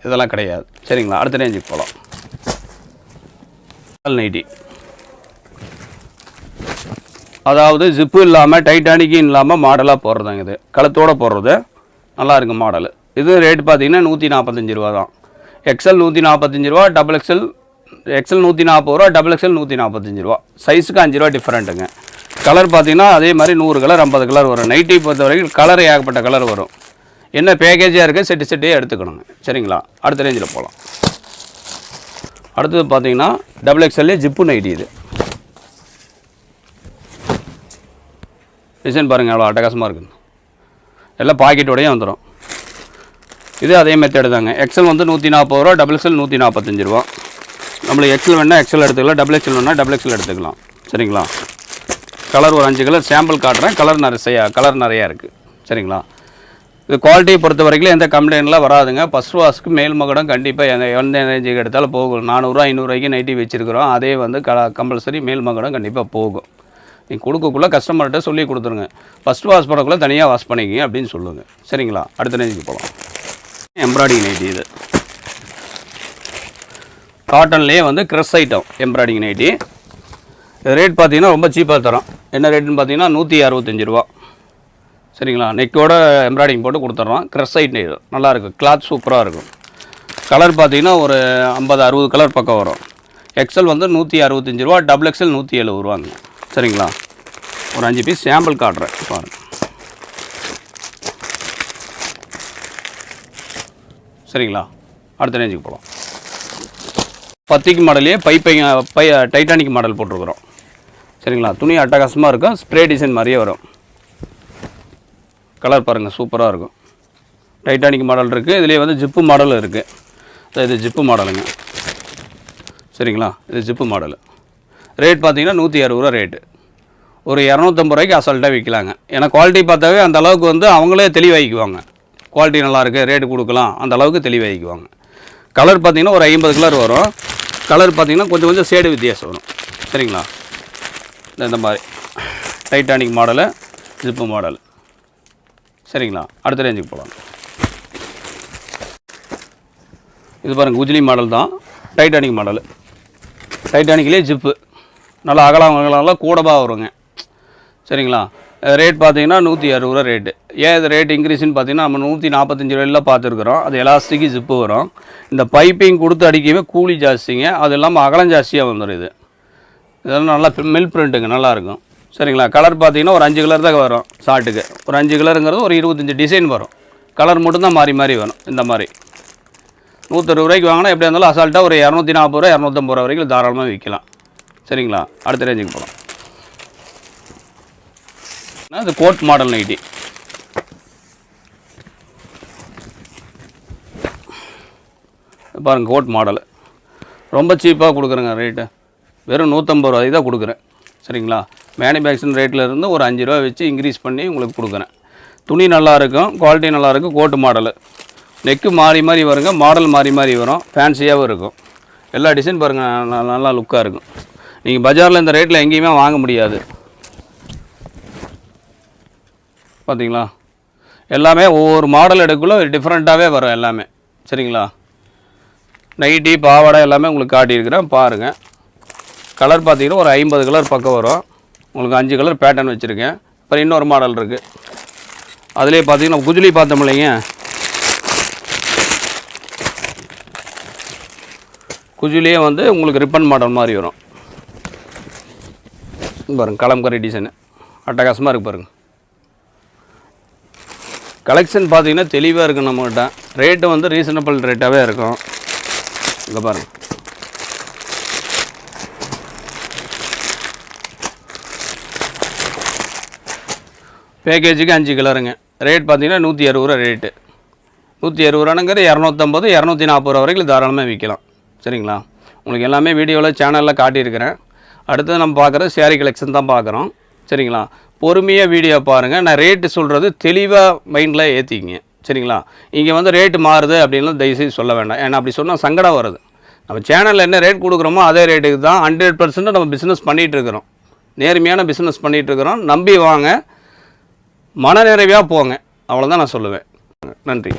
இதெல்லாம் கிடையாது. சரிங்களா? அடுத்த ரேஞ்சுக்கு போகலாம். நைட்டி, அதாவது ஜிப்பு இல்லாமல் டைட்டானிக்கும் இல்லாமல் மாடலாக போடுறதாங்க. இது கழுத்தோடு போடுறது நல்லா இருக்கும் மாடல். இது ரேட் பார்த்தீங்கன்னா 145 ரூபா தான். XL 145 ரூபா, XL 140 ரூபா, XXL 145 ரூபா. சைஸுக்கு 5 ரூபா டிஃப்ரெண்ட்டுங்க. கலர் பார்த்தீங்கன்னா அதே மாதிரி 100 கலர் 50 கலர் வரும். நைட்டி பொறுத்த வரைக்கும் கலர் ஏகப்பட்ட கலர் வரும். என்ன பேக்கேஜாக இருக்குது செட்டே எடுத்துக்கணுங்க. சரிங்களா? அடுத்த ரேஞ்சில் போகலாம். அடுத்தது பார்த்தீங்கன்னா XXL ஜிப்பு நைட்டி. இது டிசைன் பாருங்கள் எவ்வளோ அட்டகாசமாக இருக்குது. எல்லாம் பாக்கெட்டோடையே வந்துடும். இது அதே மெத்தேடு தாங்க. எக்ஸல் வந்து 140 ரூபா, டபுள் எக்ஸல் 145 ரூபா. நம்மளுக்கு எக்ஸல் வேணால் எக்ஸல் எடுத்துக்கலாம், டபுள் எக்ஸல் வேணால் டபுள் எக்ஸல் எடுத்துக்கலாம். சரிங்களா? கலர் ஒரு 5 கலர் சாம்பிள் காட்டுறேன். கலர் நிறையா இருக்குது. சரிங்களா? இது குவாலிட்டியை பொறுத்த வரைக்கும் எந்த கம்ப்ளைண்ட்லாம் வராதுங்க. ஃபஸ்ட் வாஷ்க்கு மேல் மகடம் கண்டிப்பாக எந்த ரேஞ்சுக்கு எடுத்தாலும் போகும். 400 500 நைட்டி வச்சுருக்கிறோம். அதே வந்து கம்பல்சரி மேல் மகடம் கண்டிப்பாக போகும். நீங்கள் கொடுக்கக்குள்ளே கஸ்டமர்கிட்ட சொல்லி கொடுத்துருங்க. ஃபஸ்ட் வாஷ் பண்ணக்குள்ளே தனியாக வாஷ் பண்ணிக்கிங்க அப்படின்னு சொல்லுங்கள். சரிங்களா? அடுத்த ரேஞ்சுக்கு போகலாம். எம்ப்ராய்டிங் நைட்டி இது காட்டன்லேயே வந்து க்ரெஸ் ஐட்டம் எம்ப்ராய்டிங் நைட்டி. ரேட் பார்த்தீங்கன்னா ரொம்ப சீப்பாக தரோம். என்ன ரேட்டுன்னு பார்த்தீங்கன்னா 165 ரூபா. சரிங்களா? நெக்கோட எம்ப்ராய்டிங் போட்டு கொடுத்துட்றோம். க்ரெஸ் ஐட்டம் இது நல்லாயிருக்கும். கிளாத் சூப்பராக இருக்கும். கலர் பார்த்தீங்கன்னா ஒரு 50-60 கலர் பக்கம் வரும். எக்ஸல் வந்து 165 ரூபா, டபுள் எக்ஸல் 170 ரூபாங்க. சரிங்களா? ஒரு 5 பீஸ் சாம்பிள் காட்டுறேன் பாருங்கள். சரிங்களா? அடுத்த ரேஞ்சுக்கு போகலாம். பத்திக்கு மாடலே டைட்டானிக் மாடல் போட்டிருக்கிறோம். சரிங்களா? துணி அட்டகாசமாக இருக்கும். ஸ்ப்ரே டிசைன் மாதிரியே வரும். கலர் பாருங்கள் சூப்பராக இருக்கும். டைட்டானிக் மாடல் இருக்குது. இதுலேயே வந்து ஜிப்பு மாடல் இருக்குது. இது ஜிப்பு மாடலுங்க. சரிங்களா? இது ஜிப்பு மாடல். ரேட் பார்த்தீங்கன்னா 160 ரூபா ரேட்டு. ஒரு 250 ரூபாய்க்கு அசால்ட்டாக விற்கலாங்க. ஏன்னா குவாலிட்டி பார்த்தாவே அந்த அளவுக்கு வந்து அவங்களே தெளிவாகிக்குவாங்க. குவாலிட்டி நல்லாயிருக்கு, ரேட்டு கொடுக்கலாம், அந்த அளவுக்கு தெளிவாகிக்குவாங்க. கலர் பார்த்திங்கன்னா ஒரு 50 கலர் வரும். கலர் பார்த்திங்கன்னா கொஞ்சம் ஷேடு வித்தியாசம் வரும். சரிங்களா? இந்த மாதிரி டைட்டானிக் மாடலு, ஜிப்பு மாடல். சரிங்களா? அடுத்த ரேஞ்சுக்கு போகலாம். இது பாருங்கள் குஜிலி மாடல் தான். Titanic model. டைட்டானிக்லேயே ஜிப்பு நல்லா அகலாம் கூடவாக வருங்க. சரிங்களா? ரேட் பார்த்தீங்கன்னா 160 ரூபா ரேட்டு. ஏன் இது ரேட் இன்க்ரீஸ்ன்னு பார்த்தீங்கன்னா நம்ம 145 ரூபாயில் பார்த்துருக்குறோம். அது எலாஸ்டிக்கு ஜிப்பு வரும். இந்த பைப்பிங் கொடுத்து அடிக்கவே கூலி ஜாஸ்திங்க. அது இல்லாமல் அகலம் ஜாஸ்தியாக வந்துடும். இதெல்லாம் நல்லா மில் பிரிண்ட்டுங்க, நல்லாயிருக்கும். சரிங்களா? கலர் பார்த்தீங்கன்னா ஒரு 5 கலர் தான் வரும். ஷார்ட்டுக்கு ஒரு 5 கலருங்கிறது ஒரு 25 டிசைன் வரும். கலர் மட்டும்தான் மாறி வரும். இந்த மாதிரி 160 ரூபாய்க்கு வாங்கினா எப்படியா இருந்தாலும் அசால்ட்டாக ஒரு 240 ரூபா 250 ரூபா வரைக்கும் தாராளமாக விற்கலாம். சரிங்களா? அடுத்த ரேஞ்சுக்கு போகலாம். இது கோட் மாடல் நைட்டி. பாருங்கள் கோட் மாடல் ரொம்ப சீப்பாக கொடுக்குறேங்க. ரேட்டு வெறும் 150 ரூபாய் தான் கொடுக்குறேன். சரிங்களா? மேனுஃபேக்சரிங் ரேட்டில் இருந்து ஒரு 5 ரூபா வச்சு இன்க்ரீஸ் பண்ணி உங்களுக்கு கொடுக்குறேன். துணி நல்லாயிருக்கும், குவாலிட்டி நல்லாயிருக்கும். கோட்டு மாடலு. நெக்கு மாறி வருங்க. மாடல் மாறி வரும். ஃபேன்சியாகவும் இருக்கும். எல்லா டிசைன் பாருங்கள் நல்லா லுக்காக இருக்கும். நீங்கள் பஜாரில் இந்த ரேட்டில் எங்கேயுமே வாங்க முடியாது. பார்த்தீங்களா? எல்லாமே ஒவ்வொரு மாடல் எடுக்குள்ளே டிஃப்ரெண்ட்டாகவே வரும் எல்லாமே. சரிங்களா? நைட்டி பாவாடை எல்லாமே உங்களுக்கு காட்டியிருக்கிறேன் பாருங்கள். கலர் பார்த்தீங்கன்னா ஒரு 50 கலர் பக்கம் வரும். உங்களுக்கு 5 கலர் பேட்டர்ன் வச்சுருக்கேன். அப்புறம் இன்னொரு மாடல் இருக்குது. அதிலே பார்த்தீங்கன்னா குஜிலி பார்த்தோம் இல்லைங்க. குஜிலியே வந்து உங்களுக்கு ரிப்பன் மாடல் மாதிரி வரும். பாருங்கள் கலம்கரி டிசைனு அட்டகாசமாக இருக்குது பாருங்கள். கலெக்ஷன் பார்த்தீங்கன்னா தெளிவாக இருக்கும் நம்மகிட்ட. ரேட்டு வந்து ரீசனபிள் ரேட்டாகவே இருக்கும். இங்கே பாருங்கள். பேக்கேஜுக்கு 5 கலருங்க. ரேட் பார்த்தீங்கன்னா 160 ரூபா ரேட்டு. 160 ரூபாங்கிறது 250 240 ரூபா வரைக்கும் தாராளமாக விற்கலாம். சரிங்களா? உங்களுக்கு எல்லாமே வீடியோவில் சேனலில் காட்டியிருக்கிறேன். அடுத்து நம்ம பார்க்குறது சேரீ கலெக்ஷன் தான் பார்க்குறோம். சரிங்களா? பொறுமையாக வீடியோ பாருங்கள். நான் ரேட்டு சொல்கிறது தெளிவாக மைண்டில் ஏற்றிக்கிங்க. சரிங்களா? இங்கே வந்து ரேட்டு மாறுது அப்படின்லாம் தயவுசெய்து சொல்ல வேண்டாம். ஏன்னா அப்படி சொன்னால் சங்கடம் வருது. நம்ம சேனலில் என்ன ரேட் கொடுக்குறோமோ அதே ரேட்டுக்கு தான் 100% நம்ம பிஸ்னஸ் பண்ணிகிட்ருக்குறோம். நேர்மையான பிஸ்னஸ் பண்ணிகிட்ருக்குறோம். நம்பி வாங்க, மன நிறைவாக போங்க. அவ்வளோதான் நான் சொல்லுவேன். நன்றி.